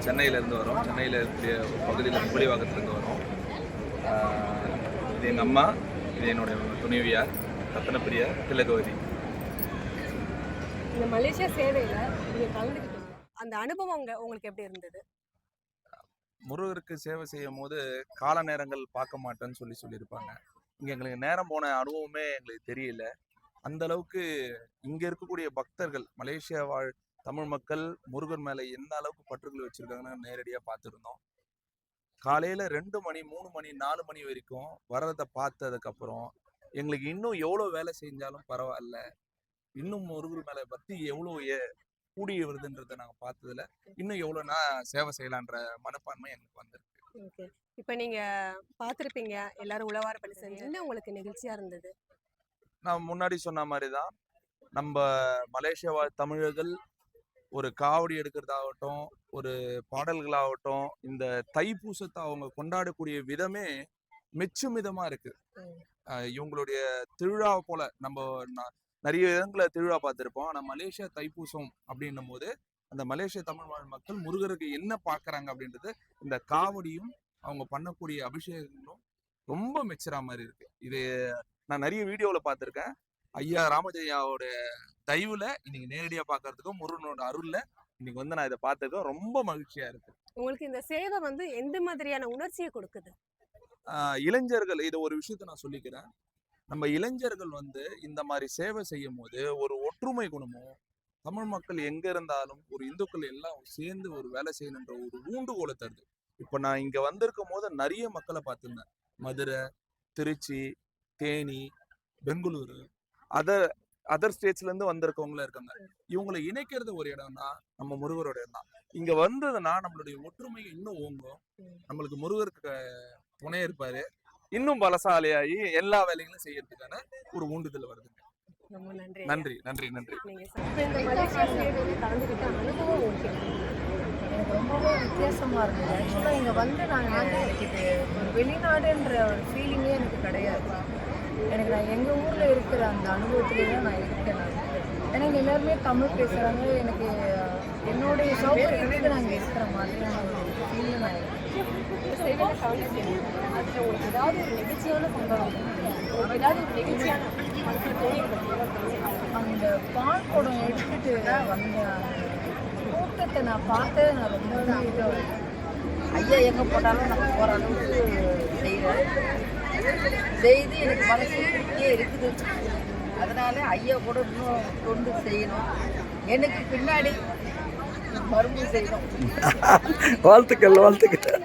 Speaker 13: சென்னையிலேருந்து வரோம். சென்னையில் இருக்கிற பகுதியில் புலிவாக்கத்துலேருந்து வரோம். இது எங்கள் அம்மா, இது என்னுடைய துணைவியார் ரத்னப்பிரியா திலகவதி.
Speaker 12: இந்த மலேசியா சேவையில நீங்க கலந்துக்கிட்டீங்க, அந்த அனுபவம் உங்களுக்கு எப்படி இருந்தது?
Speaker 13: முருகருக்கு சேவை செய்யும் போது கால நேரங்கள் பார்க்க மாட்டேன்னு சொல்லியிருப்பாங்க. இங்கே எங்களுக்கு நேரம் போன அனுபவமே எங்களுக்கு தெரியல. அந்த அளவுக்கு இங்கே இருக்கக்கூடிய பக்தர்கள், மலேசியா வாழ் தமிழ் மக்கள் முருகன் மேலே எந்த அளவுக்கு பற்றுகள் வச்சுருக்காங்கன்னு நேரடியாக பார்த்துருந்தோம். காலையில் 2 மணி 3 மணி 4 மணி வரைக்கும் வர்றதை பார்த்ததுக்கப்புறம் எங்களுக்கு இன்னும் எவ்வளோ வேலை செஞ்சாலும் பரவாயில்ல, இன்னும் முருகர் மேலே பக்தி எவ்வளோ கூடிய வருதுன்றதை நாங்கள் பார்த்ததுல இன்னும் எவ்வளோ நான் சேவை செய்யலான்ற மனப்பான்மை எங்களுக்கு வந்திருக்கு.
Speaker 12: ஓகே, இப்போ நீங்க பார்த்துருப்பீங்க எல்லாரும் உழவார பணி செஞ்சு, என்ன உங்களுக்கு நெகிழ்ச்சியா இருந்தது?
Speaker 13: நான் முன்னாடி சொன்ன மாதிரி தான், நம்ம மலேசியா வாழ் தமிழர்கள் ஒரு காவடி எடுக்கிறதாகட்டும், ஒரு பாடல்களாகட்டும், இந்த தைப்பூசத்தை அவங்க கொண்டாடக்கூடிய விதமே மெச்சும் விதமா இருக்கு. இவங்களுடைய திருவிழாவை போல நம்ம நிறைய இடங்களை திருவிழா பார்த்துருப்போம். ஆனா மலேசியா தைப்பூசம் அப்படின்னும் போது அந்த மலேசிய தமிழ் வாழ் மக்கள் முருகருக்கு என்ன பார்க்கறாங்க அப்படின்றது இந்த காவடியும் அவங்க பண்ணக்கூடிய அபிஷேகங்களும் ரொம்ப மெச்சுற மாதிரி இருக்கு. இது நான் நிறைய வீடியோவில் பார்த்துருக்கேன். ஐயா ராமஜெயாவோட தயவுல இன்னைக்கு நேரடியா பார்க்கறதுக்கும் முருகனோட அருள்ல இன்னைக்கு வந்து நான் இதை பார்த்ததுக்கும் ரொம்ப மகிழ்ச்சியா இருக்கு.
Speaker 10: உங்களுக்கு இந்த சேவை வந்து எந்த மாதிரியான உணர்ச்சியை கொடுக்குது?
Speaker 13: இளைஞர்கள் இதை ஒரு விஷயத்த நான் சொல்லிக்கிறேன். நம்ம இளைஞர்கள் வந்து இந்த மாதிரி சேவை செய்யும் போது ஒரு ஒற்றுமை குணமும், தமிழ் மக்கள் எங்க இருந்தாலும் ஒரு இந்துக்கள் எல்லாம் சேர்ந்து ஒரு வேலை செய்யணுன்ற ஒரு ஊண்டுகோலை தருது. இப்ப நான் இங்க வந்திருக்கும் போது நிறைய மக்களை பார்த்திருந்தேன். மதுரை, திருச்சி, தேனி, பெங்களூரு, அதர் ஸ்டேட்ஸ்ல இருந்து வந்திருக்கவங்கள இருக்காங்க. இவங்களை இணைக்கிறது ஒரு இடம்னா நம்ம முருகரோட இடம் தான். இங்க வந்ததுன்னா நம்மளுடைய ஒற்றுமை இன்னும் ஓங்கும். நம்மளுக்கு முருகருக்கு துணை இருப்பாரு. இன்னும் பலசாலியாகி எல்லா வேலைகளும் செய்யறதுக்கான ஒரு ஊண்டுதல் வருதுங்க.
Speaker 10: ரொம்ப நன்றி.
Speaker 13: நன்றி நன்றி நன்றி.
Speaker 10: இந்த மலேசியா சேவையில் கலந்துக்கிட்ட அனுபவம் ஓகே.
Speaker 4: எனக்கு ரொம்பவே வித்தியாசமாக இருந்தது. ஆக்சுவலாக இங்கே வந்து நாங்கள் இது ஒரு வெளிநாடுன்ற ஒரு ஃபீலிங்கே எனக்கு கிடையாது. நான் எங்கள் ஊரில் இருக்கிற அந்த அனுபவத்திலே தான் நான் இருக்கேன். ஏன்னா இங்கே எல்லாருமே தமிழ் பேசுகிறாங்க. எனக்கு என்னுடைய சௌகரியத்துக்கு நாங்கள் இருக்கிற மாதிரியான ஒரு ஃபீலில் நான் இருக்கேன்.
Speaker 10: சேவையில் கலந்துக்கிட்டேன். அதில் உங்களுக்கு ஏதாவது ஒரு நெகிழ்ச்சியான சம்பவம், ஏதாவது ஒரு நெகிழ்ச்சியான
Speaker 4: அந்த பால் குடம் எடுத்துட்டு வந்த கூட்டத்தை நான் பார்த்து நான் ரொம்ப இதாக ஐயா எங்கே போட்டாலும் நம்ம போகிற அளவுக்கு செய்து எனக்கு மனசு திருப்தியே இருக்குது. அதனால ஐயா கூட இன்னும் கொண்டு செய்யணும். எனக்கு பின்னாடி மறுபடியும் செய்யணும்.
Speaker 1: வாழ்த்துக்கள் வாழ்த்துக்கள்.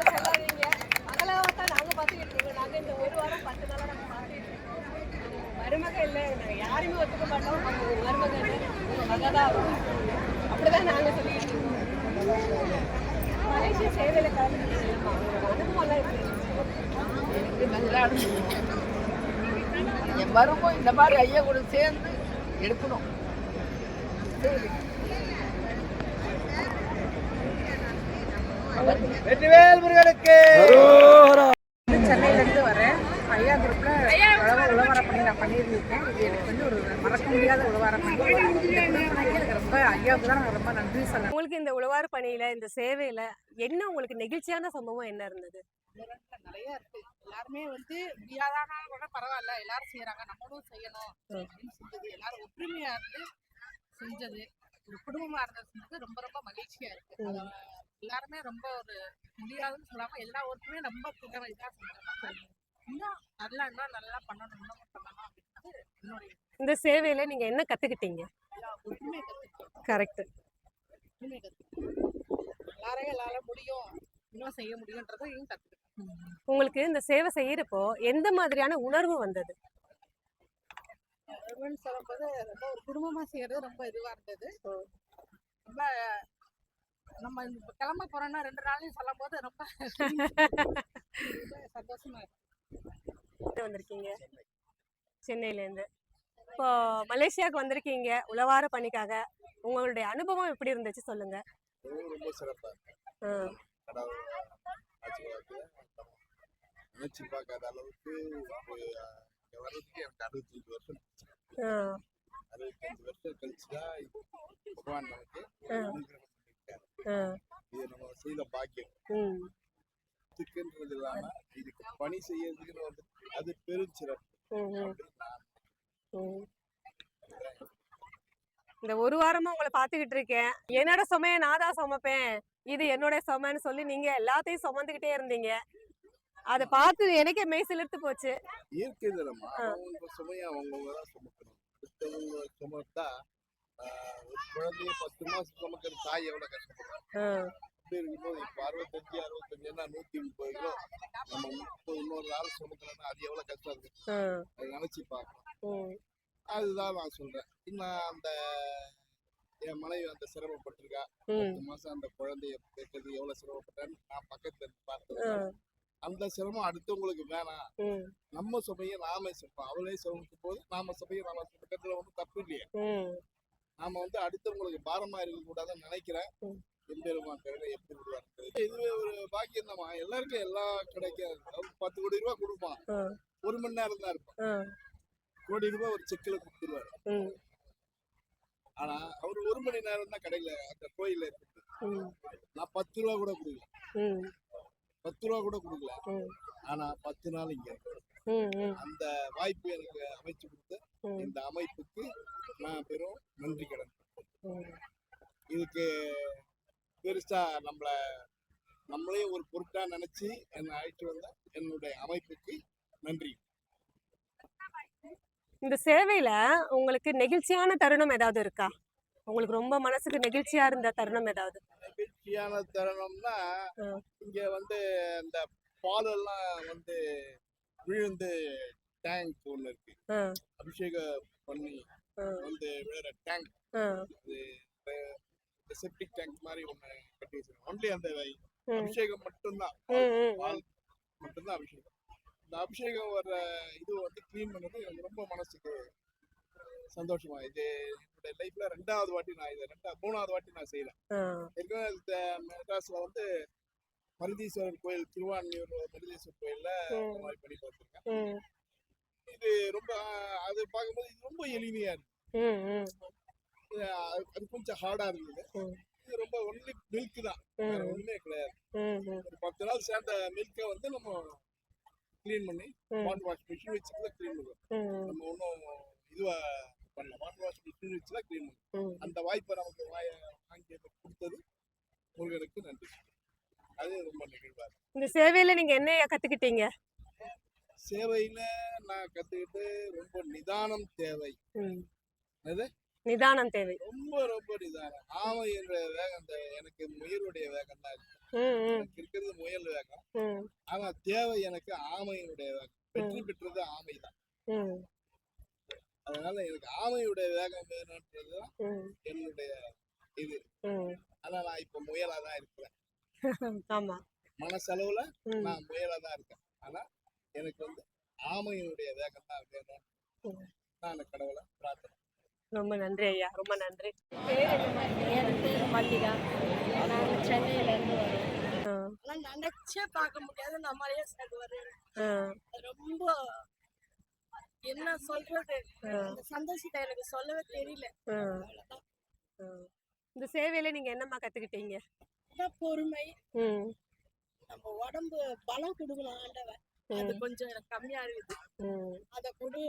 Speaker 10: மருமக இல்லை, நாங்கள் யாருமே ஒத்துக்க மாட்டோம். அவங்க மருமக மகதான் அப்படிதான் நாங்கள் சொல்லிட்டு இருக்கோம். மலேசியா சேவையில் கலந்துக்கிட்டு அனுபவம்லாம் எப்படி?
Speaker 4: எனக்கு நல்லா இருந்துச்சு. என் மருமகம் இந்த மாதிரி ஐயா கூட சேர்ந்து எடுக்கணும். சென்னையிலேருந்து வரேன். ஐயா குரூப்பில் உழவார பண்ணி நான் பண்ணியிருந்திருக்கேன். இது எனக்கு வந்து ஒரு மறக்க முடியாத உழவார பண்ணி. எனக்கு ரொம்ப ஐயாவுக்கு தான் நான் ரொம்ப நன்றி சொல்லுவேன்.
Speaker 10: உங்களுக்கு இந்த உழவார பணியில, இந்த சேவையில என்ன உங்களுக்கு நெகிழ்ச்சியான சம்பவம் என்ன இருந்தது?
Speaker 11: நிறைய இருக்கு. எல்லாருமே வந்து முடியாதனால கூட பரவாயில்ல, எல்லாரும் செய்யறாங்க, நம்மளும் செய்யணும் அப்படின்னு சொல்றது, எல்லாரும் ஒற்றுமையா இருந்து செஞ்சது, ஒரு குடும்பமா இருந்தது ரொம்ப ரொம்ப மகிழ்ச்சியா இருக்கு. எல்லாருமே ரொம்ப ஒரு முடியாதுன்னு சொல்லாம எல்லா ஒற்றுமே ரொம்ப கூட்டம் இதா செஞ்சாங்க. இன்னும் நல்லா பண்ணணும், இன்னமும் பண்ணணும் அப்படின்றது என்னுடைய.
Speaker 10: இந்த சேவையில நீங்க என்ன கத்துக்கிட்டீங்க?
Speaker 11: ஒற்றுமை கத்துக்கிட்டோம்.
Speaker 10: கரெக்ட்.
Speaker 11: ஒற்றுமை கத்துக்கிட்டோம். எல்லாரால முடியும், இன்னும் செய்ய முடியும்ன்றதையும் கத்துக்கிட்டோம்.
Speaker 10: உங்களுக்கு இந்த சேவை செய்யறப்போ எந்த மாதிரியான உணர்வு வந்தது?
Speaker 11: சொல்லும்போது ரொம்ப ஒரு குடும்பமா செய்யறது ரொம்ப இதுவா இருந்தது. ரொம்ப நம்ம கிளம்ப போறோம்னா 2 நாளையும் சொல்லும் போது ரொம்ப சந்தோஷமா இருக்கு.
Speaker 10: வந்திருக்கீங்க சென்னையில இருந்து, இப்போ மலேசியாவுக்கு வந்திருக்கீங்க உழவார பணிக்காக. உங்களுடைய அனுபவம் எப்படி இருந்துச்சு சொல்லுங்க.
Speaker 5: ரொம்ப சிறப்பா நினைச்சு பார்க்காத அளவுக்கு வர்றதுக்கு எனக்கு 65 வருஷம் 65 வருஷம் கழிச்சுதான் பகவான் நமக்கு இது நம்ம செய்த பாக்கியம். இதுக்குன்றது இல்லாம இதுக்கு பணி செய்யறதுக்குன்னு வந்து அது பெரும் சிறப்பு.
Speaker 10: இந்த ஒரு வாரமா உங்களை பாத்துக்கிட்டு இருக்கேன். என்னோட சுமையை நான் தான் சுமப்பேன், இது என்னோட சுமைன்னு சொல்லி நீங்க எல்லாத்தையும் சுமந்துக்கிட்டே இருந்தீங்க. அதை பார்த்து எனக்கே மெய் சிலிர்த்து போச்சு.
Speaker 5: இயற்கை தரமா அவங்க சுமையை அவங்கவுங்க தான் சுமக்கணும். அடுத்தவங்க சுமத்தா ஒரு குழந்தைய 10 மாசம் சுமக்கிற தாய் எவ்வளவு கஷ்டப்படுறாங்க. இப்படி இருக்கும்போது இப்ப 65 65 130 கிலோ நம்ம 30 இன்னொரு நாள் சுமக்கலன்னா அது எவ்வளவு கஷ்டம் இருக்கு. அதை நினைச்சு பார்க்கணும். அதுதான் நான் சொல்றேன். இன்னும் அந்த என் மனைவி அந்த சிரமப்பட்டிருக்கா. 10 மாசம் அந்த குழந்தைய பெற்றது எவ்வளவு சிரமப்பட்டான்னு நான் பக்கத்துல இருந்து பார்த்தேன். அந்த சிரமம் அடுத்தவங்களுக்கு வேணாம், நம்ம சுமையை நாம சுமப்போம். அவளே சுமக்கும் போது நாம சுமையை நாம சுமக்கிறதுல ஒன்றும் தப்பு இல்லையே. நாம வந்து அடுத்தவங்களுக்கு பாரமா இருக்க கூடாதுன்னு நினைக்கிறேன். எம்பெருமான் கருணை எப்படி விடுவாரு. இது ஒரு பாக்கியம் தான். எல்லாருக்கும் எல்லாம் கிடைக்காது. 10 கோடி ரூபாய் கொடுப்பான், 1 மணி நேரம் தான் இருப்பான். கோடி ரூபாய் ஒரு செக்கில கொடுத்துருவாரு. ஆனா அவர் 1 மணி நேரம் தான் கடையில அந்த கோயில இருக்கு. நான் 10 ரூபா கூட கொடுக்கல, 10 ரூபா கூட கொடுக்கல. ஆனா 10 நாள் இங்க அந்த வாய்ப்பு எனக்கு அமைச்சு கொடுத்த இந்த அமைப்புக்கு நான் பெரும் நன்றி கடன். இதுக்கு பெருசா நம்மளே ஒரு பொருட்டா நினைச்சு என்னை அழைத்து வந்த என்னுடைய அமைப்புக்கு நன்றி.
Speaker 14: இந்த சேவையில உங்களுக்கு நெகிழ்ச்சியான தருணம் ஏதாவது இருக்கா? உங்களுக்கு ரொம்ப மனசுக்கு நெகிழ்ச்சியா இருந்த தருணம் ஏதாவது?
Speaker 5: நெகிழ்ச்சியான தருணம்னா இங்க வந்து இந்த பால் எல்லாம் வந்து விழுந்து டேங்க் ஒண்ணு இருக்கு, அபிஷேகம் பண்ணி வந்து வேற டேங்க், செப்டிக் டேங்க் மாதிரி ஒண்ணு கட்டி வச்சிருக்கோம். ஒன்லி அந்த அபிஷேகம் மட்டும்தான், பால் மட்டும்தான் அபிஷேகம். இந்த அபிஷேகம் வர்ற இது வந்து கிளீன் பண்ணது எனக்கு ரொம்ப மனசுக்கு சந்தோஷமா. இது என்னுடைய லைஃப்ல 2வது வாட்டி நான் இதை 3வது வாட்டி நான் செய்யறேன். ஏற்கனவே மெட்ராஸ்ல வந்து மருதீஸ்வரர் கோயில், திருவான்மியூர் மருதீஸ்வரர் கோயில்ல இந்த மாதிரி பண்ணி பார்த்துருக்கேன். இது ரொம்ப அது பார்க்கும்போது இது ரொம்ப எளிமையா இருக்கு. அது கொஞ்சம் ஹார்டா இருந்தது. இது ரொம்ப ஒன்லி மில்க் தான், ஒண்ணுமே கிடையாது. ஒரு 10 நாள் சேர்ந்த மில்கை வந்து நம்ம கிளீன் பண்ணி வாட்டர் வாஷ் மிஷின் வச்சுதான் கிளீன் பண்ணுவோம். நம்ம ஒன்றும் இதுவா பண்ணல, வாட்டர் வாஷ் மிஷின் வச்சுதான் கிளீன் பண்ணுவோம். அந்த வாய்ப்பை நமக்கு வாங்கி கொடுத்தது முருகனுக்கு நன்றி. அது ரொம்ப நெகிழ்வா இருக்கு.
Speaker 14: இந்த சேவையில நீங்க என்ன கத்துக்கிட்டீங்க?
Speaker 5: சேவையில நான் கத்துக்கிட்டு ரொம்ப நிதானம் தேவை.
Speaker 14: நிதானம் தேவை,
Speaker 5: ரொம்ப ரொம்ப நிதானம். ஆமை என்ற வேகம் எனக்கு முயலுடைய வேகம் தான் இருக்கு. எனக்கு இருக்கிறது முயல் வேகம், ஆனா தேவை எனக்கு ஆமையினுடைய வேகம். வெற்றி பெற்றது ஆமை தான். அதனால எனக்கு ஆமையுடைய வேகம் வேணும்ன்றதுதான் என்னுடைய இது. ஆனா நான் இப்ப முயலா தான் இருக்கிறேன். மனசளவுல நான் முயலா தான் இருக்கேன். ஆனா எனக்கு வந்து ஆமையினுடைய வேகம் தான் வேணும். நான் கடவுளை பிரார்த்தனை.
Speaker 14: ரொம்ப நன்றி ஐயா, ரொம்ப நன்றி.
Speaker 11: என் பேர் மல்லிகா, நாங்கள் சென்னையிலேருந்து வரோம். ஆனால் நினைச்சே பார்க்க முடியாது நம்மளையே சேர்ந்து வர்றேன். ரொம்ப என்ன சொல்றது, அந்த சந்தோஷத்தை எனக்கு சொல்லவே தெரியல.
Speaker 14: இந்த சேவையில நீங்க என்னம்மா கத்துக்கிட்டீங்க?
Speaker 11: பொறுமை, நம்ம உடம்பு பலம் கொடுக்கணும் ஆண்டவன். அது கொஞ்சம் எனக்கு கம்மியா இருக்குது, அதை கொடு.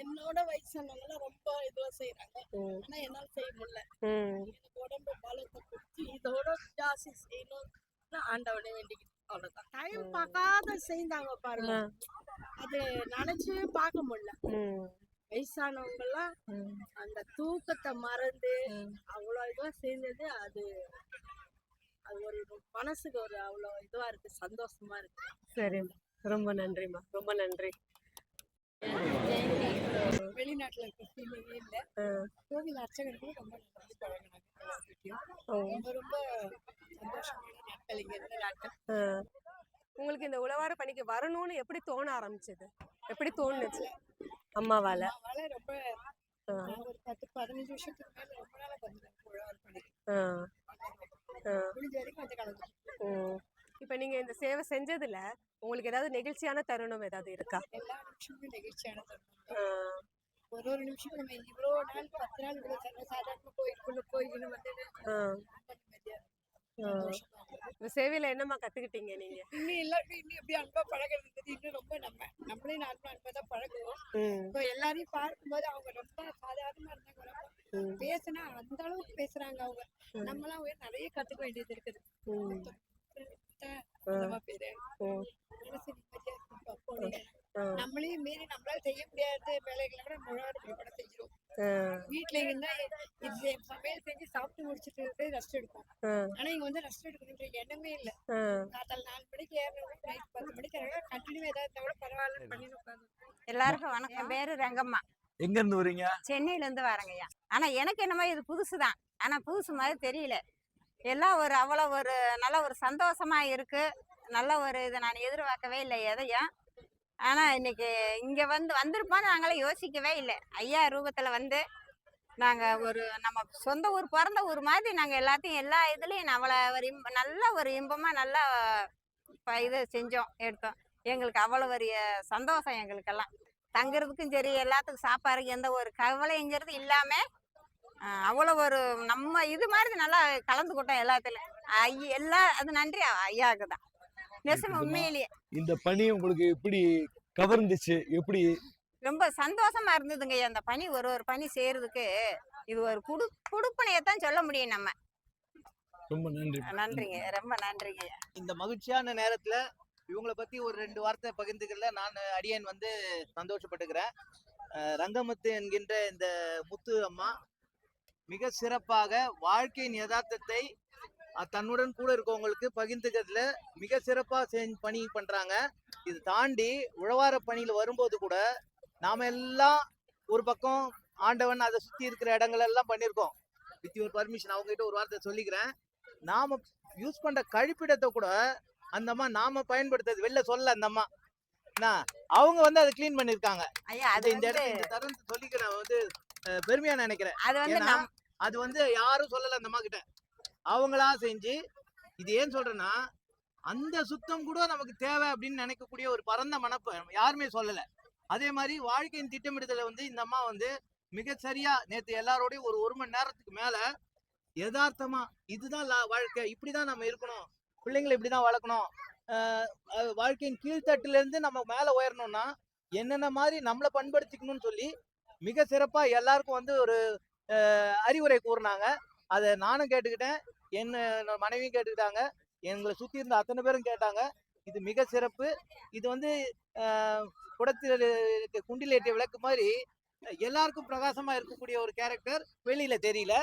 Speaker 11: என்னோட வயசானவங்க ரொம்ப இதுவா செய்யறாங்க, ஆனா என்னால செய்ய முடியல. எனக்கு உடம்பு பலத்தை கொடுத்து இதோட ஜாஸ்தி செய்யணும் ஆண்டவனே வேண்டிக்கிட்டு. அவ்வளவுதான். டைம் பார்க்காத செய்தாங்க பாருங்க, அது நினைச்சு பார்க்க முடியல. வயசானவங்க எல்லாம் அந்த தூக்கத்தை மறந்து அவ்வளவு இதுவா செஞ்சது. அது ஒரு மனசுக்கு ஒரு அவ்வளவு இதுவா இருக்கு, சந்தோஷமா இருக்கு.
Speaker 14: சரி, ரொம்ப நன்றிம்மா, ரொம்ப நன்றி.
Speaker 11: வெளிநாட்டுல இருக்க ஃபீலிங்கே இல்லை. கோவில் அர்ச்சகர்களும் ரொம்ப நன்றி பழகினாங்க. ரொம்ப சந்தோஷமான நாட்கள் இங்க இருந்த நாட்கள்.
Speaker 14: உங்களுக்கு இந்த உழவார பணிக்கு வரணும்னு எப்படி தோண ஆரம்பிச்சது? எப்படி தோணுச்சு? அம்மாவால
Speaker 11: ரொம்ப ஒரு 10-15 வருஷத்துக்கு மேல ரொம்ப நாளா வந்துருக்கேன் உழவார பணிக்கு. முடிஞ்ச வரைக்கும் வந்து கலந்து.
Speaker 14: இப்ப நீங்க இந்த சேவை செஞ்சதுல உங்களுக்கு ஏதாவது நெகிழ்ச்சியான தருணம் ஏதாவது இருக்கா?
Speaker 11: எல்லா நிமிஷமும் நெகிழ்ச்சியான தருணம். ஒரு நிமிஷம் நம்ம இவ்வளோ நாள் 10 நாள் இவ்வளோ சாதாரண கோயிலுக்குள்ள போயின்னு வந்து
Speaker 14: இந்த சேவையில என்னம்மா கத்துக்கிட்டீங்க நீங்க?
Speaker 11: இன்னும் எல்லாருக்கும் இன்னும் எப்படி அன்பா பழகிறது இன்னும் ரொம்ப நம்மளே நார்மலா அன்பா தான் பழகுவோம். இப்போ எல்லாரையும் பார்க்கும்போது அவங்க ரொம்ப சாதாரணமா இருந்தாங்க, பேசினா அந்த அளவுக்கு பேசுறாங்க அவங்க. நம்மளாம் நிறைய கத்துக்க வேண்டியது இருக்குது. நம்மளையும் மீறி நம்மளால செய்ய முடியாத வேலைகளை கூட முழாடு கூட செஞ்சிருவோம். வீட்டுல இருந்தா இது சமையல் செஞ்சு சாப்பிட்டு முடிச்சுட்டு ரெஸ்ட் எடுப்போம். ஆனா இங்க வந்து ரெஸ்ட் எடுக்கணுன்ற எண்ணமே இல்ல. காத்தால 4 மணிக்கு ஏறணும், நைட் 10 மணிக்கு கண்டினியூ ஏதாவது தவிர பரவாயில்ல பண்ணி உட்காந்து.
Speaker 4: எல்லாருக்கும் வணக்கம். என் பேரு ரங்கம்மா.
Speaker 2: எங்க இருந்து வரீங்க?
Speaker 4: சென்னையில இருந்து வரேங்கய்யா. ஆனா எனக்கு என்னமோ இது புதுசுதான், ஆனா புதுசு மாதிரி தெரியல. எல்லாம் ஒரு அவ்வளவு ஒரு நல்ல ஒரு சந்தோஷமா இருக்கு.
Speaker 12: நல்ல ஒரு இதை நான் எதிர்பார்க்கவே இல்லை எதையும். ஆனா இன்னைக்கு இங்க வந்திருப்போம்னு நாங்களே யோசிக்கவே இல்லை. ஐயா ரூபத்துல நாங்க ஒரு நம்ம சொந்த ஊர் பிறந்த ஊர் மாதிரி நாங்க எல்லாத்தையும் எல்லா இதுலயும் நல்ல ஒரு இன்பமா நல்லா இது செஞ்சோம் எடுத்தோம். எங்களுக்கு அவ்வளவு ஒரு சந்தோஷம். எங்களுக்கெல்லாம் தங்குறதுக்கும் சரி, எல்லாத்துக்கும் சாப்பாடுக்கு எந்த ஒரு கவலைங்கிறது இல்லாம அவ்வளோ ஒரு நம்ம இது மாதிரி நல்லா கலந்துக்கிட்டோம் எல்லாத்துலயும். அது நன்றி ஐயாவுக்கு தான். நெசம் உண்மையிலேயே
Speaker 2: இந்த பணி உங்களுக்கு எப்படி கவர்ந்துச்சு? எப்படி?
Speaker 12: ரொம்ப சந்தோஷமா இருந்ததுங்க. அந்த பணி ஒரு பணி செய்யறதுக்கு இது ஒரு குடுப்பனையத்தான் சொல்ல முடியும் நம்ம.
Speaker 2: ரொம்ப நன்றி.
Speaker 12: நன்றிங்க, ரொம்ப நன்றிங்க.
Speaker 8: இந்த மகிழ்ச்சியான நேரத்துல இவங்களை பத்தி ஒரு 2 வார்த்தை பகிர்ந்துக்கல நான் அடியேன் சந்தோஷப்பட்டுக்கிறேன். ரங்கமுத்து என்கின்ற இந்த முத்து அம்மா மிக சிறப்பாக வாழ்க்கையின் யதார்த்தத்தை தன்னுடன் கூட இருக்கவங்களுக்கு பகிர்ந்துக்கிறதுல மிக சிறப்பா பணி பண்றாங்க. இது தாண்டி உழவார பணியில வரும்போது கூட நாம எல்லாம் ஒரு பக்கம் ஆண்டவன் அதை சுத்தி இருக்கிற இடங்கள் எல்லாம் பண்ணியிருக்கோம். வித் யுவர் பர்மிஷன் அவங்க கிட்ட ஒரு வார்த்தை சொல்லிக்கிறேன். நாம யூஸ் பண்ற கழிப்பிடத்தை கூட அந்த அம்மா நாம பயன்படுத்துறது வெளில சொல்ல அந்த அம்மா அவங்க அதை கிளீன் பண்ணிருக்காங்க. இந்த இடத்துல இந்த தருணத்தை சொல்லிக்கிறேன், பெருமையா நினைக்கிறேன். அது யாரும் சொல்லல அந்த அம்மா கிட்ட, அவங்களா செஞ்சு. இது ஏன் சொல்றேன்னா அந்த சுத்தம் கூட நமக்கு தேவை அப்படின்னு நினைக்கக்கூடிய ஒரு பரந்த மனப்ப யாருமே சொல்லல. அதே மாதிரி வாழ்க்கையின் திட்டமிடுதலை இந்த அம்மா மிக சரியா நேற்று எல்லாரோடையும் ஒரு மணி நேரத்துக்கு மேல யதார்த்தமா இதுதான் வாழ்க்கை, இப்படிதான் நம்ம இருக்கணும், பிள்ளைங்களை இப்படிதான் வளர்க்கணும், வாழ்க்கையின் கீழ்த்தட்டுல இருந்து நம்ம மேல உயரணும்னா என்னென்ன மாதிரி நம்மளை பண்படுத்திக்கணும்னு சொல்லி மிக சிறப்பா எல்லாருக்கும் ஒரு அறிவுரை கூறினாங்க. அதை நானும் கேட்டுக்கிட்டேன், என்னோட மனைவியும் கேட்டுக்கிட்டாங்க, எங்களை சுத்தி இருந்த அத்தனை பேரும் கேட்டாங்க. இது மிக சிறப்பு. இது குடத்தில் குண்டில் ஏற்றிய விளக்கு மாதிரி எல்லாருக்கும் பிரகாசமா இருக்கக்கூடிய ஒரு கேரக்டர் வெளியில தெரியல.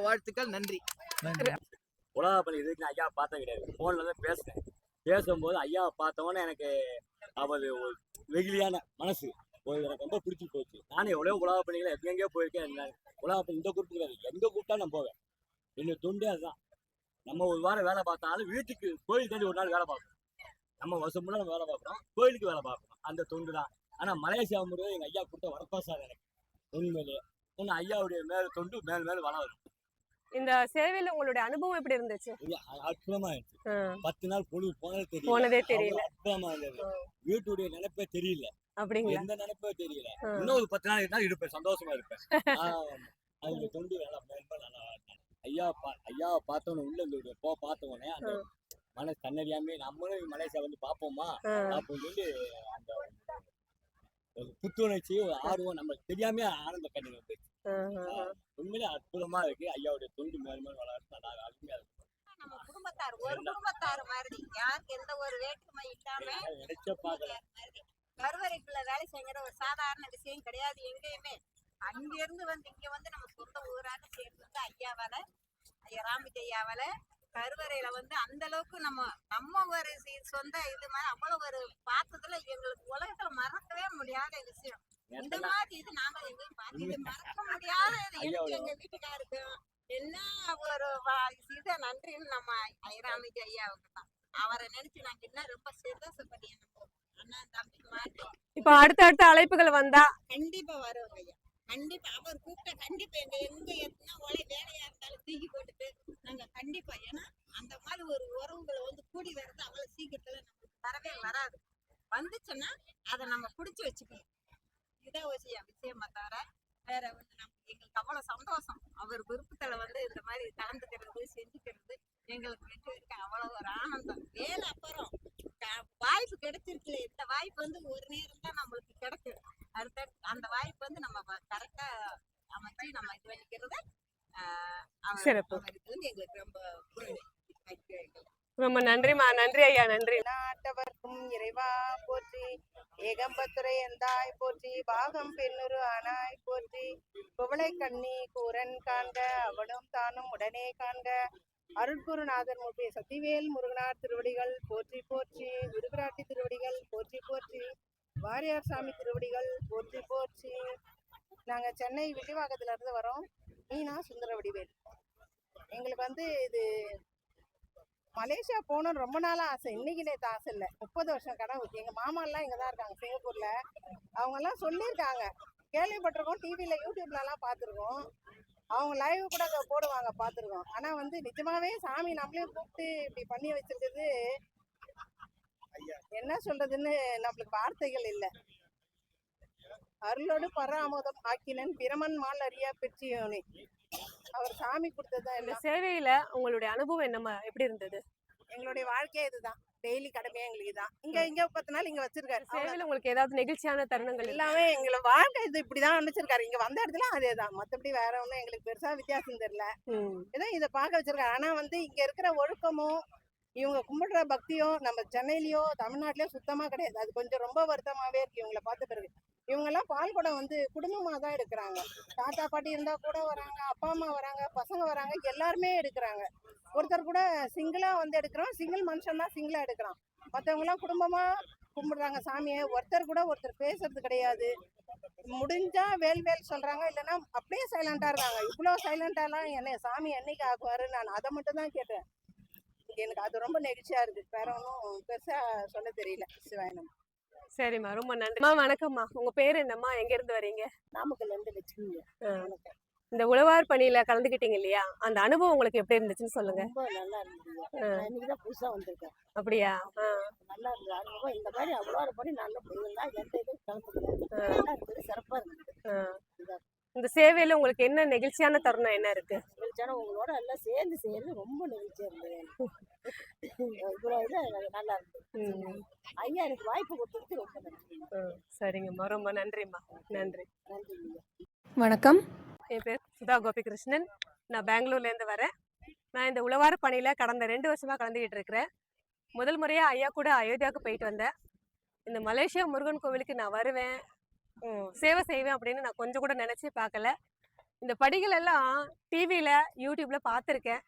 Speaker 8: வாழ்த்துக்கள், நன்றி.
Speaker 15: உலக பணி இதுக்கு நான் ஐயாவை பார்த்தது கிடையாது. ஃபோனில் தான் பேசினேன். பேசும்போது ஐயாவை பார்த்தோன்னே எனக்கு அவர் ஒரு வெகுளியான மனசு எனக்கு ரொம்ப பிடிச்சி போச்சு. நானும் எவ்வளோ உலக பணிகளை எங்கெங்கேயோ போயிருக்கேன். உலக பணி இந்த கூப்பிட்டு கிடையாது, எங்கே கூப்பிட்டா நான் போவேன். என்னோட தொண்டே அதுதான். நம்ம ஒரு வாரம் வேலை பார்த்தாலும் வீட்டுக்கு கோயில் தாண்டி ஒரு நாள் வேலை பார்க்கணும். நம்ம வருஷம் முன்னாடி நம்ம வேலை பார்க்குறோம், கோயிலுக்கு வேலை பார்க்கணும், அந்த தொண்டு தான். ஆனால் மலேசியா முறை எங்கள் ஐயா கொடுத்த வரப்பாசார் எனக்கு உண்மையிலேயே. இன்னும் ஐயாவுடைய தொண்டு மேல் வளரும்.
Speaker 14: இந்த சேவையில உங்களுடைய அனுபவம் எப்படி இருந்துச்சு?
Speaker 15: அற்புதமா இருந்துச்சு. 10 நாள் பொழுது
Speaker 14: போனதே தெரியல.
Speaker 15: அற்புதமா இருந்தது. வீட்டுடைய நினைப்பே தெரியல.
Speaker 14: அப்படிங்களா?
Speaker 15: எந்த நினைப்பே தெரியல. இன்னும் ஒரு 10 நாள் இருந்தாலும் இருப்பேன், சந்தோஷமா இருப்பேன். அதுல தொண்டு நல்லா நல்லா ஐயாவை பார்த்தோன்னே உள்ள பார்த்தோன்னே அந்த மனசு தன்னறியாமே நம்மளும் மலேசியா பார்ப்போமா அப்படின்னு சொல்லி அந்த புத்துணர்ச்சி, ஒரு ஆர்வம் நம்மளுக்கு தெரியாம ஆனந்த கண்ணீர் வந்துச்சு. உண்மையிலே அற்புதமா இருக்கு. ஐயாவுடைய தொண்டு மேலும் வளர்த்து நல்லா அருமையா இருக்கு.
Speaker 12: நம்ம குடும்பத்தார் ஒரு குடும்பத்தார் மாதிரி யாருக்கு எந்த ஒரு வேற்றுமை இல்லாம
Speaker 15: நினைச்ச பாக்கல.
Speaker 12: கருவறைக்குள்ள வேலை செய்யற ஒரு சாதாரண விஷயம் கிடையாது எங்கேயுமே. அங்க இருந்து இங்க நம்ம சொந்த ஊராக சேர்ந்து ஐயாவால, ஐயா ராமிஜி ஐயாவால கருவறையில அந்த அளவுக்கு நம்ம ஒரு சொந்த இது மாதிரி அவ்வளவு ஒரு பார்த்ததுல எங்களுக்கு உலகத்துல மறக்கவே முடியாத விஷயம். இந்த மாதிரி இது நாங்க எங்கேயும் பார்த்து மறக்க முடியாத எங்க வீட்டுக்காருக்கு எல்லா ஒரு இதை நன்றின்னு நம்ம ஐராமிஜி ஐயாவுக்கு தான். அவரை நினைச்சு நாங்க இன்னும் ரொம்ப சந்தோஷப்படி அண்ணா தம்பி மாட்டி.
Speaker 14: இப்ப அடுத்த அழைப்புகள் வந்தா
Speaker 12: கண்டிப்பா வருவாங்க ஐயா. கண்டிப்பா அவர் கூப்பிட்டா கண்டிப்பா எங்க எத்தனை வேலையா இருந்தாலும் தூக்கி போட்டுட்டு நாங்க கண்டிப்பா, ஏன்னா அந்த மாதிரி ஒரு உறவுகளை கூடி வர்றது அவ்வளவு சீக்கிரத்துல நமக்கு வரவே வராது. வந்துச்சுன்னா அதை நம்ம பிடிச்சி வச்சுக்கணும். இதான் விஷயமா தவிர வேற எங்களுக்கு அவ்வளவு சந்தோஷம். அவர் விருப்பத்துல இந்த மாதிரி கலந்துக்கிறது செஞ்சுக்கிறது எங்களுக்கு வெற்றி இருக்க அவ்வளவு ஒரு ஆனந்தம். வேலை அப்புறம் வாய்ப்பு கிடைச்சிருக்குல்ல, இந்த வாய்ப்பு ஒரு நேரம் தான் நம்மளுக்கு கிடைக்கும். அடுத்த அந்த வாய்ப்பு நம்ம கரெக்டா அமைச்சு நம்ம இது பண்ணிக்கிறது எங்களுக்கு
Speaker 14: ரொம்ப நன்றிமா. நன்றி ஐயா, நன்றி.
Speaker 11: நாட்டவர்க்கும் இறைவா போற்றி, ஏகம்பத்துரை எந்தாய் போற்றி, பாகம் பெண்ணுரு ஆனாய் போற்றி, குவளை கண்ணி கூரன் காண்க அவனும் தானும் உடனே காண்க, அருட்குருநாதன் மூர்த்தி சத்திவேல் முருகனார் திருவடிகள் போற்றி போற்றி, விருபிராட்டி திருவடிகள் போற்றி போற்றி, வாரியார் சாமி திருவடிகள் போற்றி போற்றி. நாங்க சென்னை வில்லிவாக்கத்துல இருந்து வரோம். மீனா சுந்தர வடிவேல். எங்களுக்கு இது மலேசியா போகணும்னு ரொம்ப நாளா ஆசை. இன்னைக்கு நேற்று ஆசை இல்லை, 30 வருஷம் கனவு. எங்க மாமா எல்லாம் இங்க தான் இருக்காங்க சிங்கப்பூர்ல. அவங்க எல்லாம் சொல்லியிருக்காங்க, கேள்விப்பட்டிருக்கோம், டிவில யூடியூப்ல எல்லாம் பார்த்துருக்கோம். அவங்க லைவ் கூட அங்க போடுவாங்க, பார்த்துருக்கோம். ஆனா வந்து நிஜமாவே சாமி நம்மளையும் கூப்பிட்டு இப்படி பண்ணி வச்சிருக்கிறது என்ன சொல்றதுன்னு நம்மளுக்கு வார்த்தைகள் இல்லை. அருளோடு பராமோதம் ஆக்கினன் பிரமன் மால் அறியா பெற்றியோனே. அவர் சாமி கொடுத்ததுதான்
Speaker 14: இந்த
Speaker 11: எல்லாம்.
Speaker 14: சேவையில உங்களுடைய அனுபவம் என்னமா எப்படி இருந்தது?
Speaker 11: எங்களுடைய வாழ்க்கையே இதுதான், டெய்லி கடமையா எங்களுக்கு தான். இங்க 10 நாள் இங்க வச்சிருக்காரு.
Speaker 14: சேவையில உங்களுக்கு ஏதாவது நெகிழ்ச்சியான தருணங்கள்
Speaker 11: எல்லாமே எங்களை வாழ்க்கை இது இப்படிதான் நினைச்சிருக்காரு. இங்க வந்த இடத்துல அதேதான், மத்தபடி வேற ஒண்ணும் எங்களுக்கு பெருசா வித்தியாசம் தெரியல. ஏதோ இதை பார்க்க வச்சிருக்காரு. ஆனா வந்து இங்க இருக்கிற ஒழுக்கமும் இவங்க கும்பிடுற பக்தியும் நம்ம சென்னையிலயோ தமிழ்நாட்டிலயோ சுத்தமா கிடையாது. அது கொஞ்சம் ரொம்ப வருத்தமாவே இருக்கு இவங்களை பார்த்த பிறகு. இவங்க எல்லாம் பால் குடம் வந்து குடும்பமா தான் எடுக்கிறாங்க. தாத்தா பாட்டி இருந்தா கூட வராங்க, அப்பா அம்மா வராங்க, பசங்க வராங்க, எல்லாருமே எடுக்கிறாங்க. ஒருத்தர் கூட சிங்கிளா வந்து எடுக்கிறோம், சிங்கிள் மனுஷன் தான் சிங்கிளா எடுக்கிறான். மற்றவங்க எல்லாம் குடும்பமா கும்பிடுறாங்க சாமியை. ஒருத்தர் கூட ஒருத்தர் பேசுறது கிடையாது. முடிஞ்சா வேல் வேல் சொல்றாங்க, இல்லைன்னா அப்படியே சைலண்டா இருக்காங்க. இவ்வளவு சைலண்டாலாம் என்ன சாமி என்னைக்கு ஆக்குவாரு, நான் அதை மட்டும் தான் கேட்டேன். எனக்கு அது ரொம்ப நெகிழ்ச்சியா இருக்கு. வேற ஒன்றும் பெருசா சொல்ல தெரியல. சிவாயனம்.
Speaker 14: சரிம்மா, ரொம்ப நன்றிம்மா. வணக்கம்மா, உங்க பேர் என்னம்மா, எங்க இருந்து வரீங்க?
Speaker 11: நாமக்கல்ல இருந்து லட்சுமி.
Speaker 14: இந்த உழவார் பணியில கலந்துக்கிட்டீங்க இல்லையா, அந்த அனுபவம் உங்களுக்கு எப்படி இருந்துச்சுன்னு சொல்லுங்க.
Speaker 11: ரொம்ப நல்லா இருந்தது. நான் இன்னைக்கு தான் புதுசா வந்திருக்கேன்.
Speaker 14: அப்படியா?
Speaker 11: நல்லா இருந்தது அனுபவம். இந்த மாதிரி அவ்வளோ பண்ணி நல்ல போயிருந்தா எந்த இதுவும் கலந்துருக்கேன். நல்லா இருந்தது, சிறப்பா இருந்தது.
Speaker 14: இந்த சேவையில உங்களுக்கு என்ன நெகிழ்ச்சியான தருணம் என்ன இருக்கு?
Speaker 11: நெகிழ்ச்சியான உங்களோட எல்லாம் சேர்ந்து செய்யறது ரொம்ப நெகிழ்ச்சியா இருந்தது. இவ்வளோ இது நல்லா இருந்தது. ஐயா எனக்கு வாய்ப்பு கொடுத்ததுக்கு ரொம்ப நன்றி.
Speaker 14: சரிங்கம்மா, ரொம்ப நன்றிம்மா. நன்றி.
Speaker 11: நன்றி.
Speaker 14: வணக்கம், என் பேர் சுதா கோபிகிருஷ்ணன். நான் பெங்களூர்ல இருந்து வரேன். நான் இந்த உழவார பணியில கடந்த 2 வருஷமா கலந்துக்கிட்டு இருக்கிறேன். முதல் முறையா ஐயா கூட அயோத்தியாவுக்கு போயிட்டு வந்தேன். இந்த மலேசியா முருகன் கோவிலுக்கு நான் வருவேன், சேவை செய்வேன் அப்படின்னு நான் கொஞ்சம் கூட நினைச்சு பார்க்கல. இந்த படிகள் எல்லாம் டிவியில யூடியூப்ல பார்த்துருக்கேன்.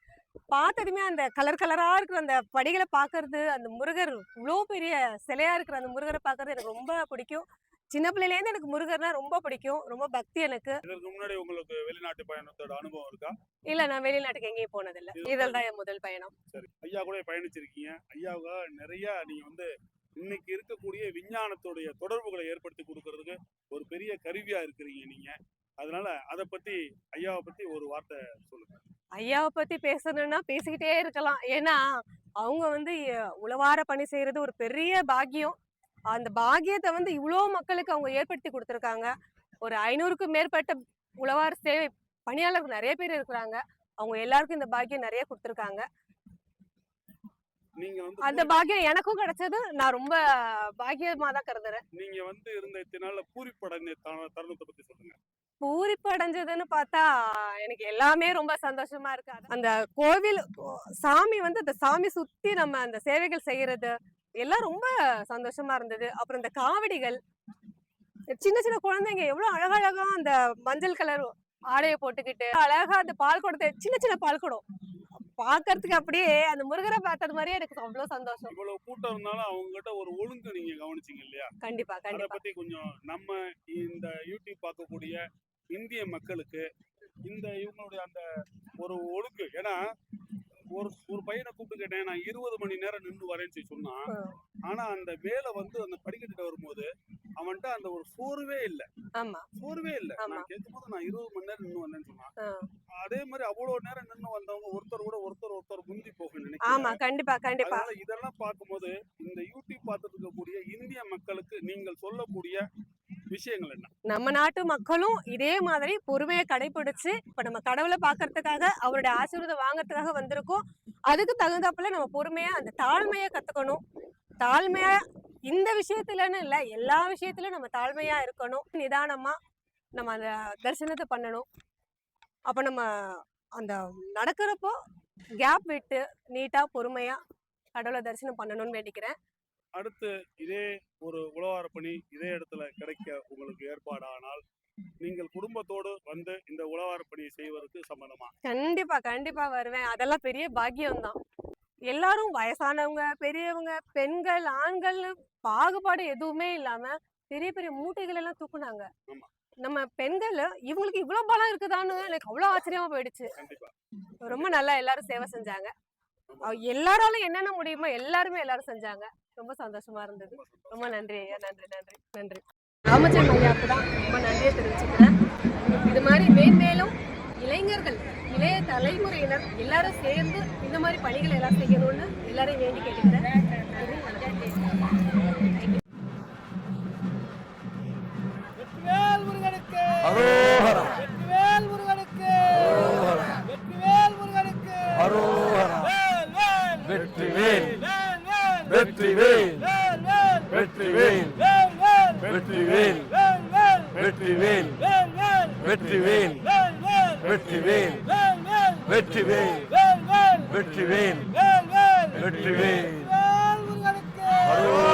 Speaker 14: பார்த்ததுமே அந்த கலர் கலரா இருக்கிற அந்த படிகளை பார்க்கறது, அந்த முருகர் இவ்வளோ பெரிய சிலையா இருக்கிற அந்த முருகரை பார்க்கறது எனக்கு ரொம்ப பிடிக்கும். சின்ன பிள்ளையிலேருந்து எனக்கு முருகர்னா ரொம்ப பிடிக்கும், ரொம்ப பக்தி எனக்கு.
Speaker 3: இதற்கு முன்னாடி உங்களுக்கு வெளிநாட்டு பயணத்தோட அனுபவம் இருக்கா?
Speaker 14: இல்ல, நான் வெளிநாட்டுக்கு எங்கேயும் போனதில்லை. இதெல்லாம் தான் என் முதல் பயணம்.
Speaker 3: சரி, ஐயா கூட பயணிச்சிருக்கீங்க. ஐயாவுக்காக நிறைய நீங்க வந்து இன்னைக்கு இருக்கக்கூடிய விஞ்ஞானத்துடைய தொடர்புகளை ஏற்படுத்தி கொடுக்கறதுக்கு ஒரு பெரிய கருவியா இருக்கிறீங்க நீங்க. அதனால அதை பத்தி, ஐயாவை பத்தி ஒரு வார்த்தை சொல்லுங்க.
Speaker 14: ஐயாவை பத்தி பேசணும்னா பேசிக்கிட்டே இருக்கலாம். ஏன்னா அவங்க வந்து உழவார பணி செய்யறது ஒரு பெரிய பாக்கியம். அந்த பாக்கியத்தை வந்து இவ்வளோ மக்களுக்கு அவங்க ஏற்படுத்தி கொடுத்துருக்காங்க. ஒரு 500க்கும் மேற்பட்ட உழவார சேவை பணியாளர்கள் நிறைய பேர் இருக்கிறாங்க. அவங்க எல்லாருக்கும் இந்த பாக்கியம் நிறைய கொடுத்துருக்காங்க.
Speaker 3: நீங்க வந்து
Speaker 14: அந்த பாக்கியம் எனக்கும் கிடைச்சது. நான் ரொம்ப பாக்கியமா தான் கருதுறேன்.
Speaker 3: நீங்க வந்து இருந்த இத்தனால பூரிப்படைந்த தருணத்தை பத்தி சொல்லுங்க.
Speaker 14: பூரிப்படைஞ்சதுன்னு பார்த்தா எனக்கு எல்லாமே ரொம்ப சந்தோஷமா இருக்கு. அந்த கோவில் சாமி வந்து அந்த சாமி சுத்தி நம்ம அந்த சேவைகள் செய்யறது எல்லாம் ரொம்ப சந்தோஷமா இருந்தது. அப்புறம் இந்த காவடிகள், சின்ன சின்ன குழந்தைங்க எவ்வளவு அழகழகா அந்த மஞ்சள் கலர் ஆடையை போட்டுக்கிட்டு அழகா அந்த பால் குடத்தை, சின்ன சின்ன பால் குடம் பாக்குறதுக்கு அப்படியே அந்த முருகரை பார்த்தது மாதிரியே எனக்கு அவ்வளவு சந்தோஷம்.
Speaker 3: இவ்வளவு கூட்டம் இருந்தாலும் அவங்க கிட்ட ஒரு ஒழுங்கு நீங்க கவனிச்சீங்க இல்லையா?
Speaker 14: கண்டிப்பா
Speaker 3: அதை
Speaker 14: கண்டிப்பா.
Speaker 3: பத்தி கொஞ்சம் நம்ம இந்த யூடியூப் பார்க்கக்கூடிய இந்திய மக்களுக்கு இந்த இவங்களுடைய அந்த ஒரு ஒழுங்கு, ஏன்னா ஒரு பையனை கூப்பிட்டு கேட்டேன், நான் 20 மணி நேரம் நின்று வரேன்னு சொல்லி சொன்னான். ஆனா அந்த வேலை வந்து அந்த படிக்கட்டு வரும்போது அவன்கிட்ட அந்த ஒரு சோர்வே இல்லை.
Speaker 14: ஆமா,
Speaker 3: சோர்வே இல்லை. நான் கேட்கும்போது நான் 20 மணி நேரம் நின்று வந்தேன்னு சொன்னான். அதே மாதிரி அவ்வளவு நேரம் நின்று வந்தவங்க ஒருத்தர் கூட ஒருத்தர் முந்தி போக
Speaker 14: ஆமா,
Speaker 3: நினைக்கிறேன்.
Speaker 14: கண்டிப்பா கண்டிப்பா.
Speaker 3: அதனால இதெல்லாம் பார்க்கும்போது இந்த யூடியூப் பார்த்துட்டு இருக்கக்கூடிய இந்திய மக்களுக்கு நீங்கள் சொல்லக்கூடிய விஷயங்கள் என்ன?
Speaker 14: நம்ம நாட்டு மக்களும் இதே மாதிரி பொறுமையை கடைபிடிச்சு இப்ப நம்ம கடவுளை பாக்குறதுக்காக அவருடைய ஆசீர்வாதம் வாங்கறதுக்காக வந்திருக்கோம். அதுக்கு தகுந்தாப்புல நம்ம பொறுமையா அந்த தாழ்மையை கத்துக்கணும். தாழ்மையா இந்த விஷயத்துலன்னு இல்ல, எல்லா விஷயத்திலும் நம்ம தாழ்மையா இருக்கணும். நிதானமா நம்ம அந்த தரிசனத்தை பண்ணணும். அப்ப நம்ம அந்த நடக்கிறப்போ கேப் விட்டு நீட்டா பொறுமையா கடவுளை தரிசனம் பண்ணணும்னு வேண்டிக்கிறேன்.
Speaker 3: அடுத்து இதே ஒரு உழவார பணி இதே இடத்துல கிடைக்க உங்களுக்கு ஏற்பாடானால் நீங்கள் குடும்பத்தோடு வந்து இந்த உழவார பணியை செய்வதற்கு சம்மதமா?
Speaker 14: கண்டிப்பா கண்டிப்பா வருவேன். அதெல்லாம் பெரிய பாக்கியம் தான். எல்லாரும் வயசானவங்க, பெரியவங்க, பெண்கள், ஆண்கள் பாகுபாடு எதுவுமே இல்லாம பெரிய பெரிய மூட்டைகள் எல்லாம் தூக்குனாங்க. நம்ம பெண்கள் இவங்களுக்கு இவ்வளவு பலம் இருக்குதான்னு எனக்கு அவ்வளவு ஆச்சரியமா போயிடுச்சு. ரொம்ப நல்லா எல்லாரும் சேவை செஞ்சாங்க. எல்லாராலும் என்னென்ன முடியுமோ எல்லாரும் செஞ்சாங்க. ரொம்ப சந்தோஷமா இருந்தது. ரொம்ப நன்றி ஐயா, நன்றி நன்றி நன்றி. ராமச்சந்திரன் ஐயாவுக்கு தான் ரொம்ப நன்றியை தெரிவிச்சுக்கிறேன். இது மாதிரி மேன்மேலும் இளைஞர்கள், இளைய தலைமுறையினர் எல்லாரும் சேர்ந்து இந்த மாதிரி பணிகள் எல்லாம் செய்யணும்னு எல்லாரையும் வேண்டி கேட்டுக்கிறேன். நன்றி, வணக்கம்.
Speaker 7: வெற்றிவேல் முருகனுக்கு
Speaker 2: அரோகரா.
Speaker 7: வெற்றிவேல் முருகனுக்கு வெற்றிவேல் முருகனுக்கு
Speaker 2: அரோகரா.
Speaker 7: வெற்றிவேல்
Speaker 2: வெற்றிவேல்
Speaker 7: வெற்றிவேல்
Speaker 2: வெற்றிவேல் வெற்றிவேல் வெற்றிவேல் வெற்றிவேல் வெற்றிவேல் வெற்றிவேல் வெற்றிவேல் வெற்றிவேல் வெற்றிவேல் வெற்றிவேல்
Speaker 7: முருகனுக்கு
Speaker 2: அரோகரா.